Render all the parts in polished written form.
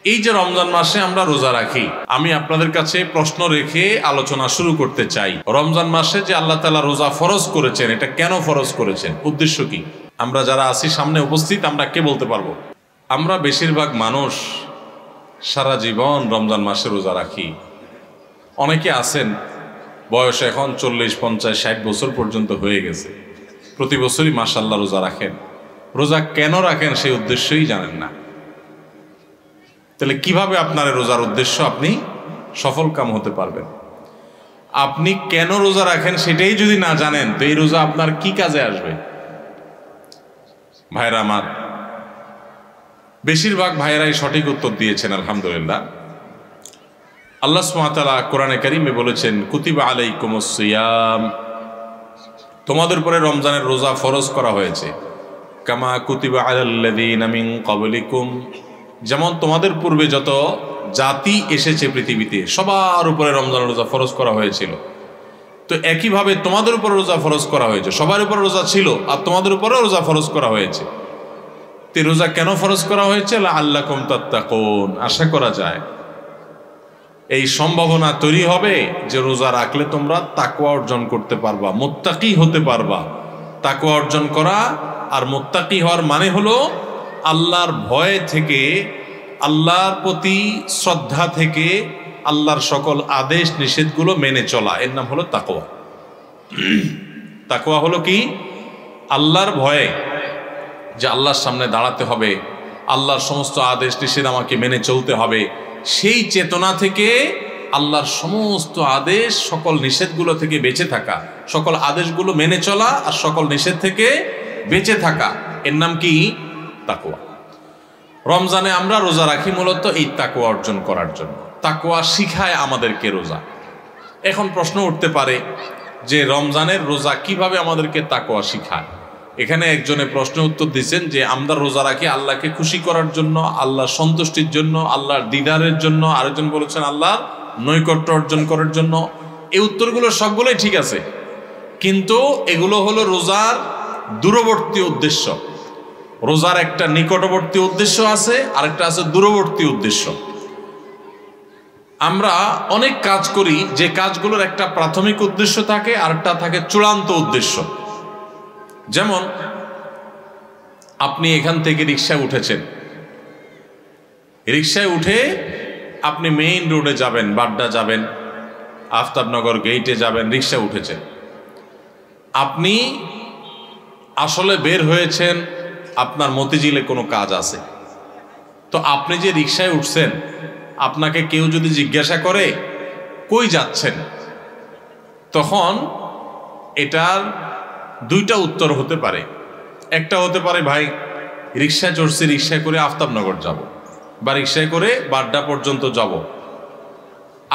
এই যে রমজান মাসে আমরা রোজা রাখি, আমি আপনাদের কাছে প্রশ্ন রেখে আলোচনা শুরু করতে চাই। রমজান মাসে যে আল্লাহ তাআলা রোজা ফরজ করেছেন, এটা কেন ফরজ করেছেন, উদ্দেশ্য কি? আমরা যারা আছি সামনে উপস্থিত, আমরা কে বলতে পারবো? আমরা বেশিরভাগ মানুষ সারা জীবন রমজান মাসে রোজা রাখি। অনেকে আছেন বয়স এখন 40, 50, 60 বছর পর্যন্ত হয়ে গেছে, প্রতি বছরই মাশাআল্লাহ রোজা রাখেন। রোজা কেন রাখেন সেই উদ্দেশ্যই জানেন না। তাহলে কিভাবে আপনার রোজার উদ্দেশ্য আপনি সফল কাম হতে পারবেন? আপনি কেন রোজা রাখেন সেটাই যদি না জানেন, তো এই রোজা আপনার কি কাজে আসবে? ভাইরা আমার, বেশিরভাগ ভাইয়েরাই সঠিক উত্তর দিয়েছেন আলহামদুলিল্লাহ। আল্লাহ সুবহানাহু ওয়া তাআলা কোরআনে কারীমে বলেছেন, কুতিবা আলাইকুমুস সিয়াম, তোমাদের উপরে রমজানের রোজা ফরজ করা হয়েছে। কামা কুতিবা আলাল্লাযীনা মিন ক্বাবলিকুম, যেমন তোমাদের পূর্বে যত জাতি এসেছে পৃথিবীতে সবার উপরে রমজানের রোজা ফরজ করা হয়েছিল। তো একইভাবে তোমাদের উপরে রোজা ফরজ করা হয়েছে। সবার উপরে রোজা ছিল আর তোমাদের উপরেও রোজা ফরজ করা হয়েছে। তো রোজা কেন ফরজ করা হয়েছে? লাআল্লাকুম তাত্তাকুন, আশা করা যায় এই সম্ভাবনা তৈরি হবে যে রোজা রাখলে তোমরা তাকওয়া অর্জন করতে পারবা, মুত্তাকি হতে পারবা। তাকওয়া অর্জন করা আর মুত্তাকি হওয়ার মানে হলো আল্লাহর ভয় থেকে, আল্লাহর প্রতি শ্রদ্ধা থেকে, আল্লাহর সকল আদেশ নিষেধগুলো মেনে চলা, এর নাম হলো তাকওয়া। তাকওয়া হলো কি? আল্লাহর ভয়ে, যে আল্লাহর সামনে দাঁড়াতে হবে, আল্লাহর সমস্ত আদেশ নিষেধ আমাকে মেনে চলতে হবে, সেই চেতনা থেকে আল্লাহর সমস্ত আদেশ, সকল নিষেধগুলো থেকে বেঁচে থাকা, সকল আদেশগুলো মেনে চলা আর সকল নিষেধ থেকে বেঁচে থাকা, এর নাম কি? তাকওয়া। রমজানে আমরা রোজা রাখি মূলত এই তাকওয়া অর্জন করার জন্য। তাকওয়া শিখায় আমাদেরকে রোজা। এখন প্রশ্ন উঠতে পারে যে রমজানের রোজা কিভাবে আমাদেরকে তাকওয়া শিখায়? এখানে একজনে প্রশ্ন উত্তর দিচ্ছেন যে আমরা রোজা রাখি আল্লাহকে খুশি করার জন্য, আল্লাহর সন্তুষ্টির জন্য, আল্লাহর দিদারের জন্য। আরেকজন বলেছেন আল্লাহর নৈকট্য অর্জন করার জন্য। এই উত্তরগুলো সবগুলোই ঠিক আছে, কিন্তু এগুলো হলো রোজার দূরবর্তী উদ্দেশ্য। রোজার একটা নিকটবর্তী উদ্দেশ্য আছে, আরেকটা আছে দূরবর্তী উদ্দেশ্য। আমরা অনেক কাজ করি যে কাজগুলোর একটা প্রাথমিক উদ্দেশ্য থাকে, আরেকটা থাকে চূড়ান্ত উদ্দেশ্য। যেমন আপনি এখান থেকে রিকশায় উঠেছেন, রিকশায় উঠে আপনি মেইন রোডে যাবেন, বাড্ডা যাবেন, আফতাবনগর গেইটে যাবেন, রিকশা উঠেছেন। আপনি আসলে বের হয়েছেন আপনার মতিঝিলে কোনো কাজ আছে। তো আপনি যে রিকশায় উঠছেন, আপনাকে কেউ যদি জিজ্ঞাসা করে কই যাচ্ছেন, তখন এটার দুইটা উত্তর হতে পারে। একটা হতে পারে ভাই রিকশায় চড়ছি, রিকশায় করে আফতাবনগর যাব, বা রিকশায় করে বাড্ডা পর্যন্ত যাব।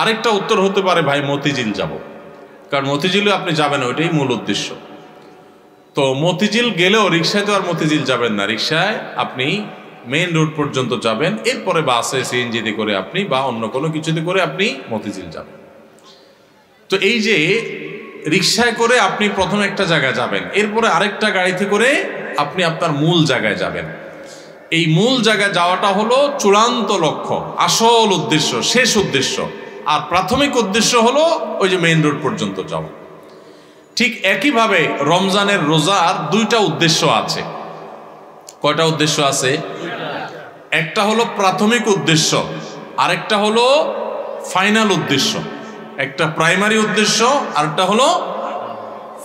আরেকটা উত্তর হতে পারে ভাই মতিঝিল যাব, কারণ মতিঝিলে আপনি যাবেন, ওইটাই মূল উদ্দেশ্য। তো মতিঝিল গেলেও রিকশায় তো আর মতিঝিল যাবেন না, রিকশায় আপনি মেইন রোড পর্যন্ত যাবেন, এরপরে বাসে সিএনজিতে করে আপনি বা অন্য কোনো কিছুতে করে আপনি মতিঝিল যাবেন। তো এই যে রিকশায় করে আপনি প্রথমে একটা জায়গায় যাবেন, এরপরে আরেকটা গাড়িতে করে আপনি আপনার মূল জায়গায় যাবেন। এই মূল জায়গায় যাওয়াটা হলো চূড়ান্ত লক্ষ্য, আসল উদ্দেশ্য, শেষ উদ্দেশ্য। আর প্রাথমিক উদ্দেশ্য হলো ওই যে মেইন রোড পর্যন্ত যাওয়া। ঠিক একইভাবে রমজানের রোজার দুইটা উদ্দেশ্য আছে। কয়টা উদ্দেশ্য আছে? একটা হলো প্রাথমিক উদ্দেশ্য, আরেকটা হলো ফাইনাল উদ্দেশ্য। একটা প্রাইমারি উদ্দেশ্য, আরেকটা হলো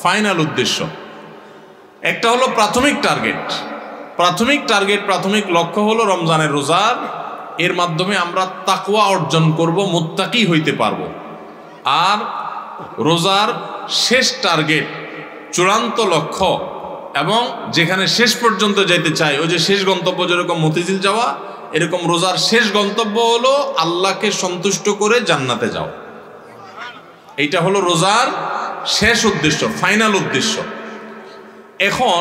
ফাইনাল উদ্দেশ্য। একটা হলো প্রাথমিক টার্গেট। প্রাথমিক লক্ষ্য হলো রমজানের রোজার, এর মাধ্যমে আমরা তাকওয়া অর্জন করব, মুত্তাকি হইতে পারবো। আর রোজার শেষ টার্গেট, চূড়ান্ত লক্ষ্য এবং যেখানে শেষ পর্যন্ত যেতে চাই, ওই যে শেষ গন্তব্য যেরকম মতিঝিল যাওয়া, এরকম রোজার শেষ গন্তব্য হলো আল্লাহকে সন্তুষ্ট করে জান্নাতে যাও। এইটা হলো রোজার শেষ উদ্দেশ্য, ফাইনাল উদ্দেশ্য। এখন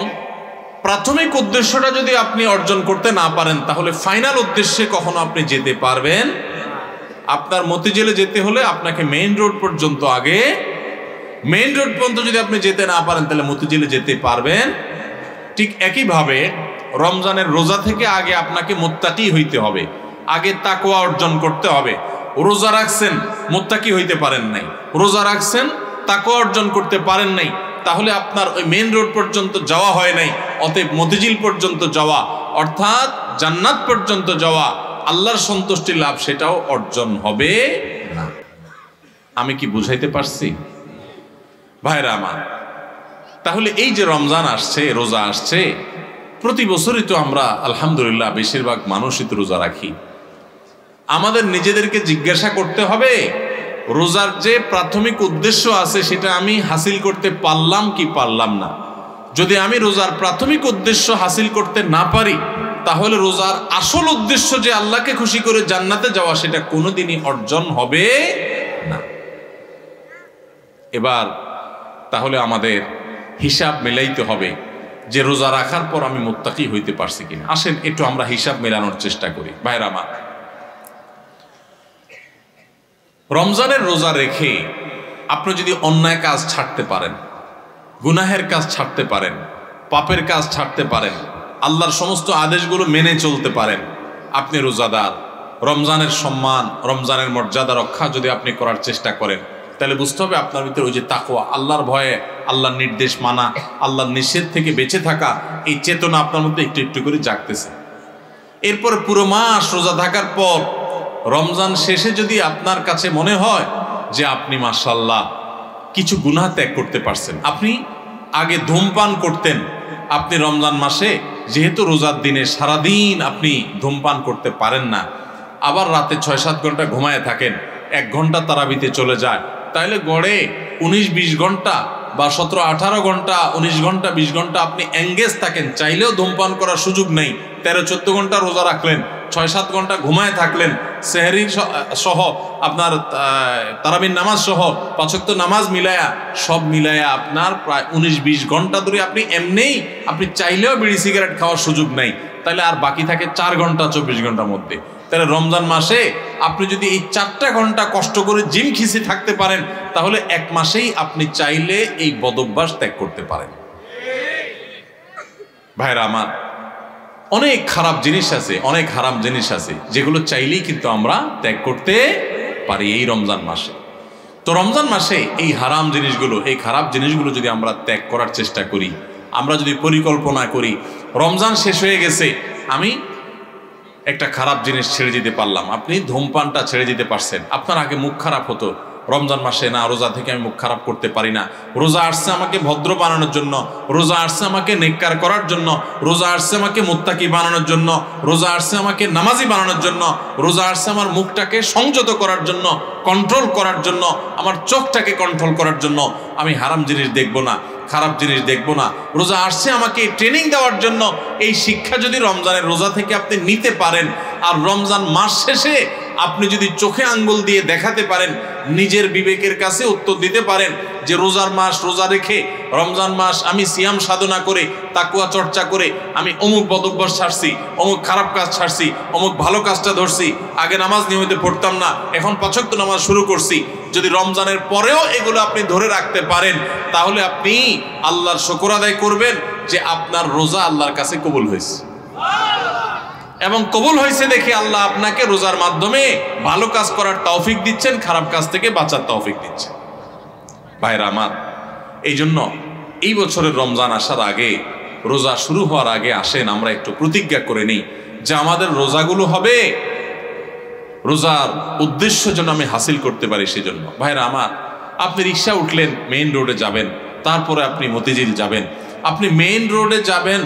প্রাথমিক উদ্দেশ্যটা যদি আপনি অর্জন করতে না পারেন, তাহলে ফাইনাল উদ্দেশ্যে কখনো আপনি যেতে পারবেন? আপনার মতিঝিলে যেতে হলে আপনাকে মেইন রোড পর্যন্ত, আগে মেইন রোড পর্যন্ত যদি আপনি যেতে না পারেন, তাহলে মতিঝিলে যেতে পারবেন? ঠিক একইভাবে রমজানের রোজা থেকে আগে আপনাকে মুত্তাকি হইতে হবে। আগে তাকওয়া অর্জন করতে হবে। রোজা রাখছেন, মুত্তাকি হইতে পারেন নাই, রোজা রাখছেন, তাকওয়া অর্জন করতে পারেন নাই, তাহলে আপনার ওই মেন রোড পর্যন্ত যাওয়া হয় নাই। অতএব মতিঝিল পর্যন্ত যাওয়া অর্থাৎ জান্নাত পর্যন্ত যাওয়া, আল্লাহর সন্তুষ্টি লাভ, সেটাও অর্জন হবে না। আমি কি বুঝাইতে পারছি ভাইরা আমার? তাহলে এই যে রমজান আসছে, রোজা আসছে, প্রতি বছরই তো আমরা আলহামদুলিল্লাহ বেশিরভাগ মানুষই তো রোজা রাখি। আমাদের নিজেদেরকে জিজ্ঞাসা করতে হবে, রোজার যে প্রাথমিক উদ্দেশ্য আছে সেটা আমি হাসিল করতে পারলাম কি পারলাম না। যদি আমি রোজার প্রাথমিক উদ্দেশ্য হাসিল করতে না পারি, তাহলে রোজার আসল উদ্দেশ্য যে আল্লাহকে খুশি করে জান্নাতে যাওয়া, সেটা কোনোদিনই অর্জন হবে না। এবার তাহলে আমাদের হিসাব মেলাইতে হবে যে রোজা রাখার পর আমি মুত্তাকি হইতে পারছি কিনা। আসেন একটু আমরা হিসাব মেলানোর চেষ্টা করি ভাইরা আমার। রমজানের রোজা রেখে আপনি যদি অন্যায় কাজ ছাড়তে পারেন, গুনাহের কাজ ছাড়তে পারেন, পাপের কাজ ছাড়তে পারেন, আল্লাহর সমস্ত আদেশগুলো মেনে চলতে পারেন, আপনি রোজাদার। রমজানের সম্মান, রমজানের মর্যাদা রক্ষা যদি আপনি করার চেষ্টা করেন, তাহলে বুঝতে হবে আপনার ভিতরে ওই যে তাকওয়া, আল্লাহর ভয়ে, আল্লাহর নির্দেশ মানা, আল্লাহর নিষেধ থেকে বেঁচে থাকা, এই চেতনা আপনার মধ্যে একটু একটু করে জাগতেছে। এরপর পুরো মাস রোজা থাকার পর রমজান শেষে যদি আপনার কাছে মনে হয় যে আপনি মাশাআল্লাহ কিছু গুনাহ ত্যাগ করতে পারছেন, আপনি আগে ধূমপান করতেন, আপনি রমজান মাসে যেহেতু রোজার দিনে সারাদিন আপনি ধূমপান করতে পারেন না, আবার রাতে 6-7 ঘন্টা ঘুমায় থাকেন, 1 ঘন্টা তারাবিতে চলে যায়, তাহলে গড়ে 19-20 ঘন্টা বা 17-18 ঘন্টা, 19 ঘন্টা 20 ঘন্টা আপনি এঙ্গেজ থাকেন, চাইলেও ধূমপান করার সুযোগ নেই। 13-14 ঘন্টা রোজা রাখলেন, 6-7 ঘন্টা ঘুমায় থাকলেন, সেহরি সহ আপনার তারাবির নামাজ সহ 5 ওয়াক্ত নামাজ মিলায়া, সব মিলায়া আপনার প্রায় 19-20 ঘন্টা ধরে আপনি এমনিই আপনি চাইলেও বিড়ি সিগারেট খাওয়ার সুযোগ নেই, তাহলে আর বাকি থাকে 4 ঘন্টা 24 ঘন্টার মধ্যে। তাহলে রমজান মাসে আপনি যদি এই 4টা ঘন্টা কষ্ট করে জিম খিসে থাকতে পারেন, তাহলে 1 মাসেই আপনি চাইলে এই বদভ্যাস ত্যাগ করতে পারেন। ভাইরা আমার, অনেক খারাপ জিনিস আছে, অনেক হারাম জিনিস আছে, যেগুলো চাইলেই কিন্তু আমরা ত্যাগ করতে পারি এই রমজান মাসে। তো রমজান মাসে এই হারাম জিনিসগুলো, এই খারাপ জিনিসগুলো যদি আমরা ত্যাগ করার চেষ্টা করি, আমরা যদি পরিকল্পনা করি, রমজান শেষ হয়ে গেছে, আমি একটা খারাপ জিনিস ছেড়ে দিতে পারলাম। আপনি ধূমপানটা ছেড়ে দিতে পারছেন, আপনার আগে মুখ খারাপ হতো, রমজান মাসে না রোজা থেকে আমি মুখ খারাপ করতে পারি না, রোজা আসছে আমাকে ভদ্র বানানোর জন্য, রোজা আসছে আমাকে নেককার করার জন্য, রোজা আসছে আমাকে মুত্তাকি বানানোর জন্য, রোজা আসছে আমাকে নামাজি বানানোর জন্য, রোজা আসছে আমার মুখটাকে সংযত করার জন্য, কন্ট্রোল করার জন্য, আমার চোখটাকে কন্ট্রোল করার জন্য। আমি হারাম জিনিস দেখব না, খারাপ জিনিস দেখব না। রোজা আসছে আমাকে ট্রেনিং দেওয়ার জন্য। এই শিক্ষা যদি রমজানের রোজা থেকে আপনি নিতে পারেন, আর রমজান মাস শেষে আপনি যদি চোখে আঙ্গুল দিয়ে দেখাতে পারেন, নিজের বিবেকের কাছে উত্তর দিতে পারেন যে রোজার মাস রোজা রেখে, রমজান মাস আমি সিয়াম সাধনা করে, তাকওয়া চর্চা করে আমি অমুক বদভ্যাস ছাড়ছি, অমুক খারাপ কাজ ছাড়ছি, অমুক ভালো কাজটা ধরছি, আগে নামাজ নিয়মিত পড়তাম না, এখন 5 ওয়াক্ত নামাজ শুরু করছি। যদি রমজানের পরেও এগুলো আপনি ধরে রাখতে পারেন, তাহলে আপনি আল্লাহর শুকর আদায় করবেন যে আপনার রোজা আল্লাহর কাছে কবুল হয়েছে, এবং কবুল হয়েছে দেখে আল্লাহ আপনাকে রোজার মাধ্যমে ভালো কাজ করার তৌফিক দিচ্ছেন, খারাপ কাজ থেকে বাঁচার তৌফিক দিচ্ছেন। ভাইরা আমার, এই জন্য এই বছরের রমজান আসার আগে, রোজা শুরু হওয়ার আগে আসেন আমরা একটু প্রতিজ্ঞা করে নিই যে আমাদের রোজাগুলো হবে রোজার উদ্দেশ্য যেন আমি হাসিল করতে পারি সেজন্য। ভাইরা আমার, আপনি রিক্সা উঠলেন, মেইন রোডে যাবেন, তারপরে আপনি মতিঝিল যাবেন, আপনি মেইন রোডে যাবেন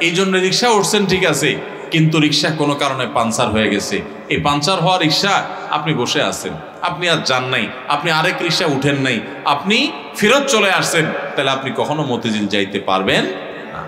এই জন্য রিক্সা উঠছেন, ঠিক আছে, কিন্তু রিক্সা কোনো কারণে পাঞ্চার হয়ে গেছে, এই পাঞ্চার হওয়া রিক্সা আপনি বসে আছেন, আপনি আর যান নাই, আপনি আরেক রিক্সা উঠেন নাই, আপনি ফেরত চলে আসছেন, তাহলে আপনি কখনো মতিঝিল যাইতে পারবেন না।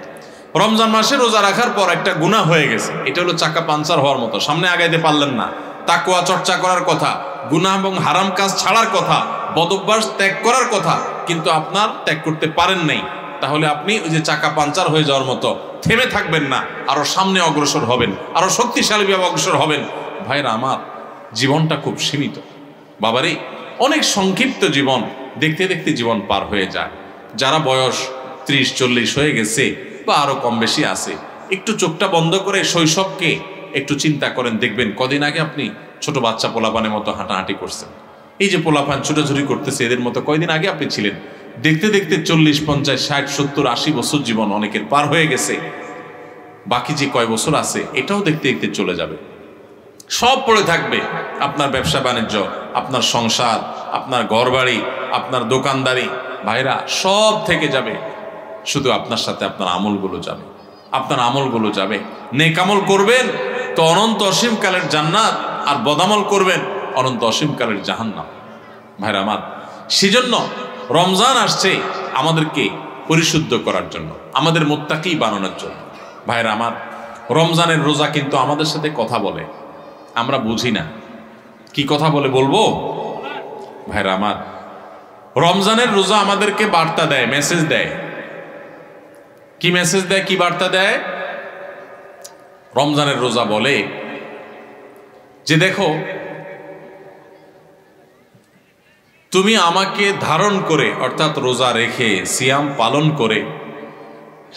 রমজান মাসে রোজা রাখার পর একটা গুনাহ হয়ে গেছে, এটা হলো চাকা পাঞ্চার হওয়ার মতো, সামনে আগাইতে পারলেন না। তাকওয়া চর্চা করার কথা, গুনাহ এবং হারাম কাজ ছাড়ার কথা, বদভ্যাস ত্যাগ করার কথা, কিন্তু আপনার ত্যাগ করতে পারেন নাই, তাহলে আপনি ওই যে চাকা পাঞ্চার হয়ে যাওয়ার মতো থেমে থাকবেন না, আরো সামনে অগ্রসর হবেন, আরো শক্তিশালীভাবে অগ্রসর হবেন। ভাইরা আমার, জীবনটা খুব সীমিত বাবারে, অনেক সংক্ষিপ্ত জীবন, দেখতে দেখতে জীবন পার হয়ে যায়। যারা বয়স 30-40 হয়ে গেছে বা আরো কম বেশি আছে, একটু চোখটা বন্ধ করে শৈশবকে একটু চিন্তা করেন, দেখবেন কদিন আগে আপনি ছোট বাচ্চা পোলাপানের মতো হাঁটাহাঁটি করছেন। এই যে পোলাপান ছোটাছুটি করতেছে, এদের মতো কয়দিন আগে আপনি ছিলেন। দেখতে দেখতে 40, 50, 60, 70, 80 বছর জীবন অনেকের পার হয়ে গেছে। বাকি যে কয় বছর আছে এটাও দেখতে দেখতে চলে যাবে। সব পড়ে থাকবে, আপনার ব্যবসা বাণিজ্য, আপনার সংসার, আপনার ঘরবাড়ি, আপনার দোকানদারি, ভাইরা সব থেকে যাবে। শুধু আপনার সাথে আপনার আমলগুলো যাবে, আপনার আমলগুলো যাবে। নেক আমল করবেন তো অনন্ত অসীমকালের জান্নাত, আর বদামল করবেন অনন্ত অসীমকালের জাহান্নাম। ভাইরা আমার, সেজন্য রমজান আসছে আমাদেরকে পরিশুদ্ধ করার জন্য, আমাদের মুত্তাকি বানানোর জন্য। ভাইরা আমার, রমজানের রোজা কিন্তু আমাদের সাথে কথা বলে, আমরা বুঝি না। কি কথা বলে বলবো? ভাইরা আমার, রমজানের রোজা আমাদেরকে বার্তা দেয়, মেসেজ দেয়। কি মেসেজ দেয়, কি বার্তা দেয়? রমজানের রোজা বলে যে দেখো, তুমি আমাকে ধারণ করে, অর্থাৎ রোজা রেখে সিয়াম পালন করে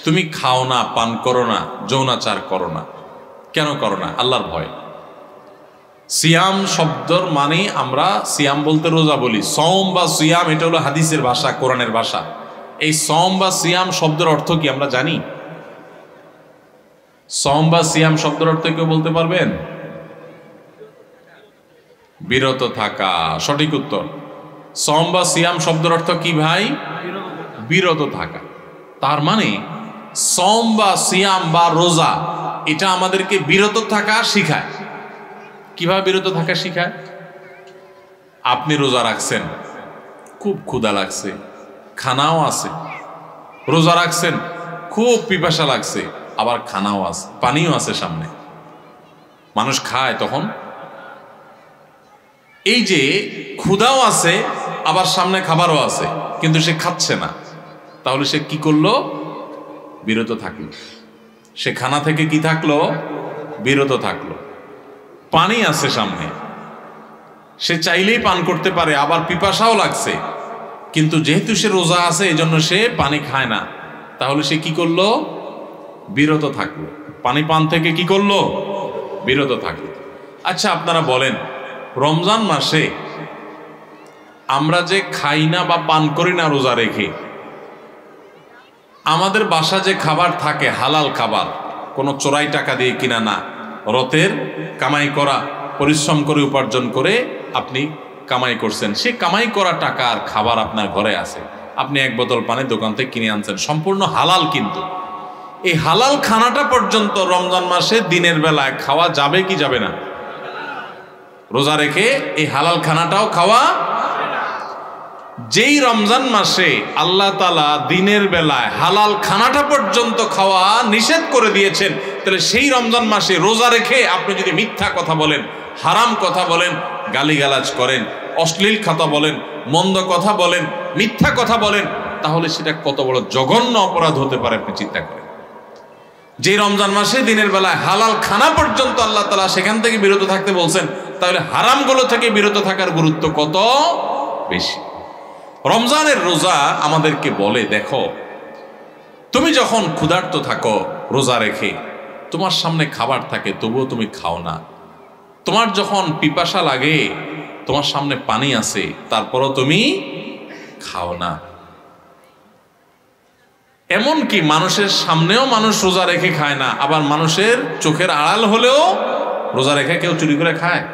তুমি খাও না, পান করো না, যৌনাচার করো না। কেন করো না? আল্লাহর ভয়। সিয়াম শব্দর মানে আমরা সিয়াম বলতে রোজা বলি। সওম বা সিয়াম এটা হলো হাদিসের ভাষা, কোরআনের ভাষা। এই সওম বা সিয়াম শব্দের অর্থ কি আমরা জানি? সওম বা সিয়াম শব্দের অর্থ কেউ বলতে পারবেন? বিরত থাকা, সঠিক উত্তর। সওম বা সিয়াম শব্দের অর্থ কি ভাই? বিরত থাকা। তার মানে সওম বা সিয়াম বা রোজা এটা আমাদেরকে বিরত থাকা শিখায়। কিভাবে বিরত থাকা শিখায়? আপনি রোজা রাখছেন, খুব ক্ষুধা লাগছে, খানাও আছে। রোজা রাখছেন, খুব পিপাসা লাগছে, আবার খানাও আছে, পানিও আছে সামনে। মানুষ খায় তখন। এই যে ক্ষুধাও আছে, আবার সামনে খাবারও আছে, কিন্তু সে খাচ্ছে না। তাহলে সে কি করলো? বিরত থাকলো। সে খানা থেকে কি থাকলো? বিরত থাকলো। পানি আছে সামনে, সে চাইলেই পান করতে পারে, আবার পিপাসাও লাগছে, কিন্তু যেহেতু সে রোজা আছে এজন্য সে পানি খায় না। তাহলে সে কি করলো? বিরত থাকলো। পানি পান থেকে কি করলো? বিরত থাকলো। আচ্ছা, আপনারা বলেন, রমজান মাসে আমরা যে খাই না বা পান করি না রোজা রেখে, আমাদের বাসা যে খাবার থাকে হালাল খাবার, কোনো চোরাই টাকা দিয়ে কিনা না, রতের কামাই করা, পরিশ্রম করে উপার্জন করে আপনি কামাই করছেন, সে কামাই করা টাকার খাবার আপনার ঘরে আছে। আপনি এক বোতল পানি দোকান থেকে কিনে আনছেন, সম্পূর্ণ হালাল। কিন্তু এই হালাল খানাটা পর্যন্ত রমজান মাসে দিনের বেলায় খাওয়া যাবে কি যাবে না? রোজা রেখে এই হালাল খানাটাও খাওয়া। যেই রমজান মাসে আল্লাহ তাআলা দিনের বেলায় হালাল খানাটা পর্যন্ত খাওয়া নিষেধ করে দিয়েছেন, তাহলে সেই রমজান মাসে রোজা রেখে আপনি যদি মিথ্যা কথা বলেন, হারাম কথা বলেন, গালিগালাজ করেন, অশ্লীল কথা বলেন, মন্দ কথা বলেন, মিথ্যা কথা বলেন, তাহলে সেটা কত বড় জঘন্য অপরাধ হতে পারে আপনি চিন্তা করেন। যে রমজান মাসে দিনের বেলায় হালাল খানা পর্যন্ত আল্লাহ তাআলা সেখান থেকে বিরত থাকতে বলছেন, তাহলে হারামগুলো থেকে বিরত থাকার গুরুত্ব কত বেশি। রমজানের রোজা আমাদেরকে বলে, দেখো, তুমি যখন ক্ষুধার্ত থাকো রোজা রেখে, তোমার সামনে খাবার থাকে তবুও তুমি খাও না। তোমার যখন পিপাসা লাগে, তোমার সামনে পানি আছে, তারপরও তুমি খাও না। এমনকি মানুষের সামনেও মানুষ রোজা রেখে খায় না, আবার মানুষের চোখের আড়াল হলেও রোজা রেখে কেউ চুরি করে খায়?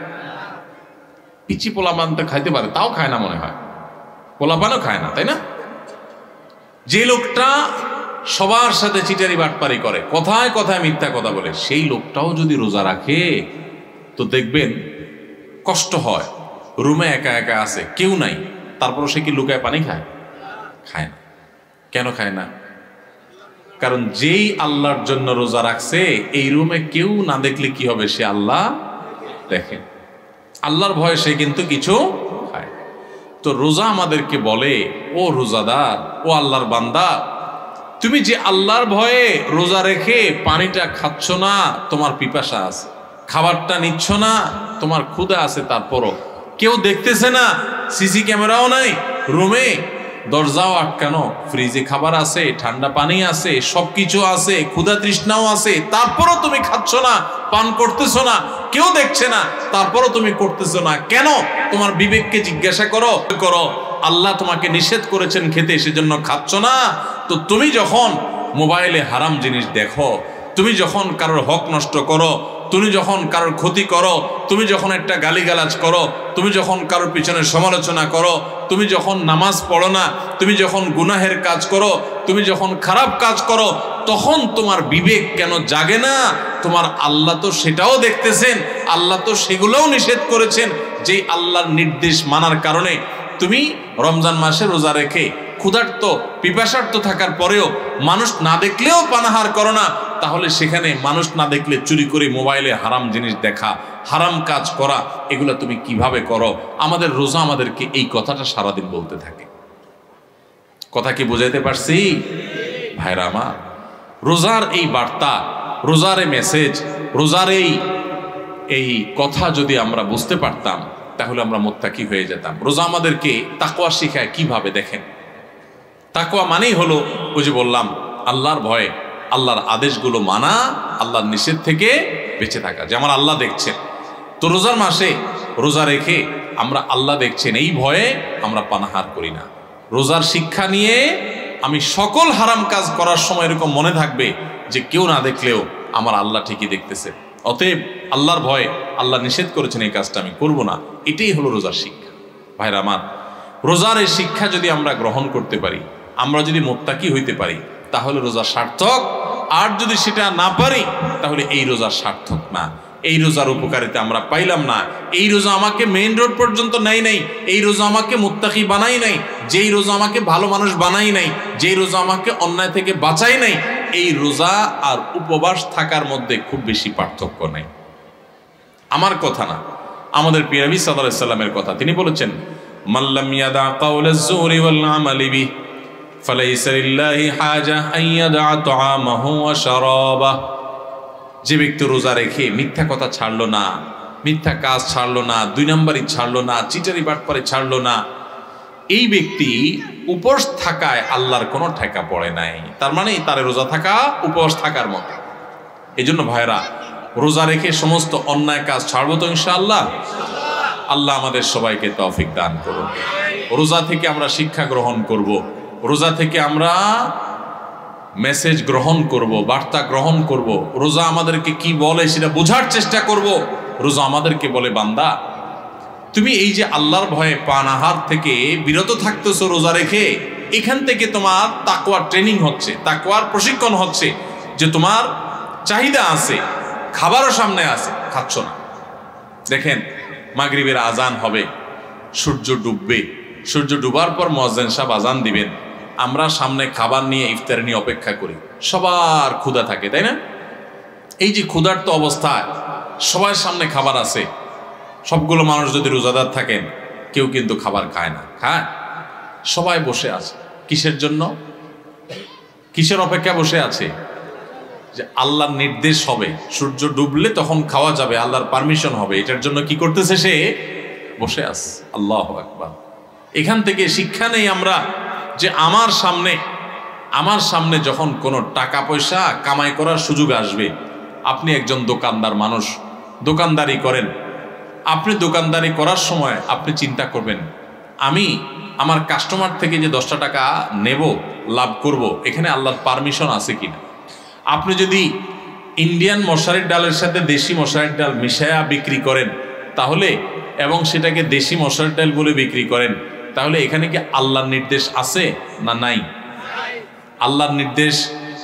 পিচি পোলাপান তো খাইতে পারে, তাও খায় না মনে হয়, পোলাপানও খায় না, তাই না? যে লোকটা সবার সাথে চিটারি বাটপারি করে, কথায় কথায় মিথ্যা কথা বলে, সেই লোকটাও যদি রোজা রাখে তো দেখবেন কষ্ট হয়। রুমে একা একা আছে, কেউ নাই, তারপরও সে কি লুকায় পানি খায়? খায় না। কেন খায় না? কারণ যেই আল্লাহর জন্য রোজা রাখছে, এই রুমে কেউ না দেখলে কি হবে? সে আল্লাহ দেখে, আল্লাহর ভয়ে সে কিন্তু কিছু খায়। তো রোজা আমাদেরকে বলে, ও রোজাদার, ও আল্লাহর বান্দা, তুমি যে আল্লাহর ভয়ে রোজা রেখে পানিটা খাচ্ছ না, তোমার পিপাসা আছে, খাবারটা নিচ্ছ না, তোমার ক্ষুধা আছে, তারপরও কেউ দেখতেছে না, সিসি ক্যামেরাও নাই রুমে, দরজাও আটকানো, ফ্রিজে খাবার আছে, ঠান্ডা পানি আছে, সবকিছু আছে, ক্ষুধা তৃষ্ণাও আছে, তারপরও তুমি খাচ্ছ না, পান করতেছ না, কেউ দেখছে না, তারপরও তুমি করতেছ না কেন? তোমার বিবেককে জিজ্ঞাসা করো। আল্লাহ তোমাকে নিষেধ করেছেন খেতে, সেজন্য খাচ্ছ না। তো তুমি যখন মোবাইলে হারাম জিনিস দেখো, তুমি যখন কারোর হক নষ্ট করো, তুমি যখন কারোর ক্ষতি করো, তুমি যখন একটা গালিগালাজ করো, তুমি যখন কারোর পিছনে সমালোচনা করো, তুমি যখন নামাজ পড়ো না, তুমি যখন গুনাহের কাজ করো, তুমি যখন খারাপ কাজ করো, তখন তোমার বিবেক কেন জাগে না? তোমার আল্লাহ তো সেটাও দেখতেছেন, আল্লাহ তো সেগুলোও নিষেধ করেছেন। যে আল্লাহর নির্দেশ মানার কারণে তুমি রমজান মাসে রোজা রেখে ক্ষুধার্ত পিপাসার্ত থাকার পরেও মানুষ না দেখলেও পানাহার করো না, তাহলে সেখানে মানুষ না দেখলে চুরি করে মোবাইলে হারাম জিনিস দেখা, হারাম কাজ করা, এগুলো তুমি কিভাবে করো? আমাদের রোজা আমাদেরকে এই কথাটা সারাদিন বলতে থাকে। কথা কি বুঝাইতে পারছি ভাইরা আমার? রোজার এই বার্তা, রোজার এই মেসেজ, রোজার এই কথা যদি আমরা বুঝতে পারতাম, তাহলে আমরা মুত্তাকি হয়ে যেতাম। রোজা আমাদেরকে তাকওয়া শিখায় কিভাবে? দেখেন, তাকওয়া মানেই হলো ওই যে বললাম, আল্লাহর ভয়ে, আল্লাহর আদেশগুলো মানা, আল্লাহর নিষেধ থেকে বেঁচে থাকা। যে আমার আল্লাহ দেখছেন, তো রোজার মাসে রোজা রেখে আমরা আল্লাহ দেখছেন এই ভয়ে আমরা পানাহার করি না। রোজার শিক্ষা নিয়ে আমি সকল হারাম কাজ করার সময় এরকম মনে থাকবে যে কেউ না দেখলেও আমার আল্লাহ ঠিকই দেখতেছে, অতএব আল্লাহর ভয়ে আল্লাহ নিষেধ করেছেন এই কাজটা আমি করব না। এটাই হলো রোজার শিক্ষা। ভাইরা আমার, রোজার এই শিক্ষা যদি আমরা গ্রহণ করতে পারি, আমরা যদি মুত্তাকি হইতে পারি, তাহলে রোজা সার্থক। আর যদি সেটা না পারি, তাহলে এই রোজা সার্থক না, এই রোজার উপকারিতা আমরা পাইলাম না। এই রোজা আমাকে মেইন রোড পর্যন্ত নেয় নাই, এই রোজা আমাকে মুত্তাকি বানাই নাই, যেই রোজা আমাকে ভালো মানুষ বানাই নাই, যেই রোজা আমাকে অন্যায় থেকে বাঁচাই নাই, এই রোজা আর উপবাস থাকার মধ্যে খুব বেশি পার্থক্য নাই। আমার কথা না, আমাদের প্রিয় নবী সাল্লাল্লাহু আলাইহি সাল্লামের কথা। তিনি বলেছেন, মাল্লাম ইয়াদা কাওলাজ যুরি ওয়াল আমালি বিহি ফালাইসা লিল্লাহি হাজা আন ইয়াদা তাআমাহু ওয়া শারাবাহু। যে ব্যক্তি রোজা রেখে মিথ্যা কথা ছাড়লো না, মিথ্যা কাজ ছাড়লো না, দুই নম্বরই ছাড়লো না, চিটারি বাটপারি ছাড়লো না, এই ব্যক্তি উপবাস থাকায় আল্লাহর কোনো ঠেকা পড়ে নাই। তার মানে তার রোজা থাকা উপবাস থাকার মতো। এই জন্য ভাইরা, রোজা রেখে সমস্ত অন্যায় কাজ ছাড়বো তো ইনশাআল্লাহ। আল্লাহ আমাদের সবাইকে তৌফিক দান করুন। রোজা থেকে আমরা শিক্ষা গ্রহণ করব, রোজা থেকে আমরা মেসেজ গ্রহণ করব, বার্তা গ্রহণ করব। রোজা আমাদেরকে কি বলে সেটা বোঝার চেষ্টা করব। রোজা আমাদেরকে বলে, বান্দা তুমি এই যে আল্লাহর ভয়ে পানাহার থেকে বিরত থাকতেছো রোজা রেখে, এখান থেকে তোমার তাকওয়ার ট্রেনিং হচ্ছে, তাকওয়ার প্রশিক্ষণ হচ্ছে। যে তোমার চাহিদা আছে, খাবারও সামনে আছে, খাচ্ছ না। দেখেন, মাগরিবের আজান হবে, সূর্য ডুববে, সূর্য ডুবার পর মুয়াজ্জিন সাহেব আজান দিবেন, আমরা সামনে খাবার নিয়ে, ইফতার নিয়ে অপেক্ষা করি। সবার ক্ষুধা থাকে, তাই না? এই যে ক্ষুধার্ত অবস্থায় সবার সামনে খাবার আছে, সবগুলো মানুষ যদি রোজাদার থাকেন, কেউ কিন্তু খাবার খায় না, খায়? সবাই বসে আছে। কিসের জন্য? কিসের অপেক্ষা বসে আছে? যে আল্লাহর নির্দেশ হবে, সূর্য ডুবলে তখন খাওয়া যাবে, আল্লাহর পারমিশন হবে, এটার জন্য কি করতেছে? সে বসে আছে। আল্লাহু আকবার। এখান থেকে শিক্ষা নেই আমরা যে আমার সামনে যখন কোনো টাকা পয়সা কামাই করার সুযোগ আসবে, আপনি একজন দোকানদার মানুষ, দোকানদারি করেন, আপনি দোকানদারি করার সময় আপনি চিন্তা করবেন, আমি আমার কাস্টমার থেকে যে 10টা টাকা নেব, লাভ করব, এখানে আল্লাহর পারমিশন আছে কিনা। আপনি যদি ইন্ডিয়ান মশারির ডালের সাথে দেশি মশারির ডাল মিশায়া বিক্রি করেন, তাহলে এবং সেটাকে দেশি মশারির ডাল বলে বিক্রি করেন, তাহলে এখানে কি আল্লাহর নির্দেশ আছে না নাই? আল্লাহর নির্দেশ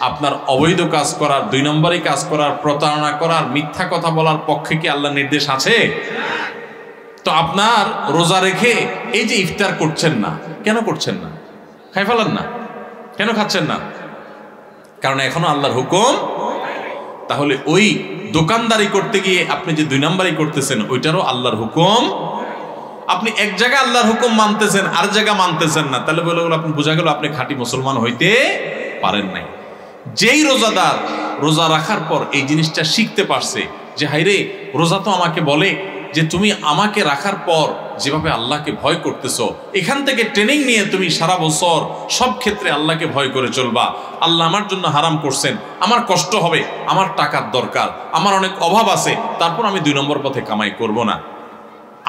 আপনার অবৈধ কাজ করার, 2 নম্বরই কাজ করার, প্রতারণা করার, মিথ্যা কথা বলার পক্ষে কি আল্লাহর নির্দেশ আছে? তো আপনার রোজা রেখে এই যে ইফতার করছেন না, কেন করছেন না? খাই ফেলান না, কেন খাচ্ছেন না? কারণ এখনো আল্লাহর হুকুম। তাহলে ওই দোকানদারি করতে গিয়ে আপনি যে 2 নম্বরই করতেছেন, ওইটারও আল্লাহর হুকুম। আপনি এক জায়গায় আল্লাহর হুকুম মানতেছেন, আর জায়গা মানতেছেন না, তাহলে বলে আপনি বোঝা গেল আপনি খাঁটি মুসলমান হইতে পারেন নাই। যেই রোজাদার রোজা রাখার পর এই জিনিসটা শিখতে পারছে যে হাইরে, রোজা তো আমাকে বলে যে তুমি আমাকে রাখার পর যেভাবে আল্লাহকে ভয় করতেছো, এখান থেকে ট্রেনিং নিয়ে তুমি সারা বছর সব ক্ষেত্রে আল্লাহকে ভয় করে চলবা। আল্লাহ আমার জন্য হারাম করছেন, আমার কষ্ট হবে, আমার টাকার দরকার, আমার অনেক অভাব আছে, তারপর আমি 2 নম্বর পথে কামাই করব না।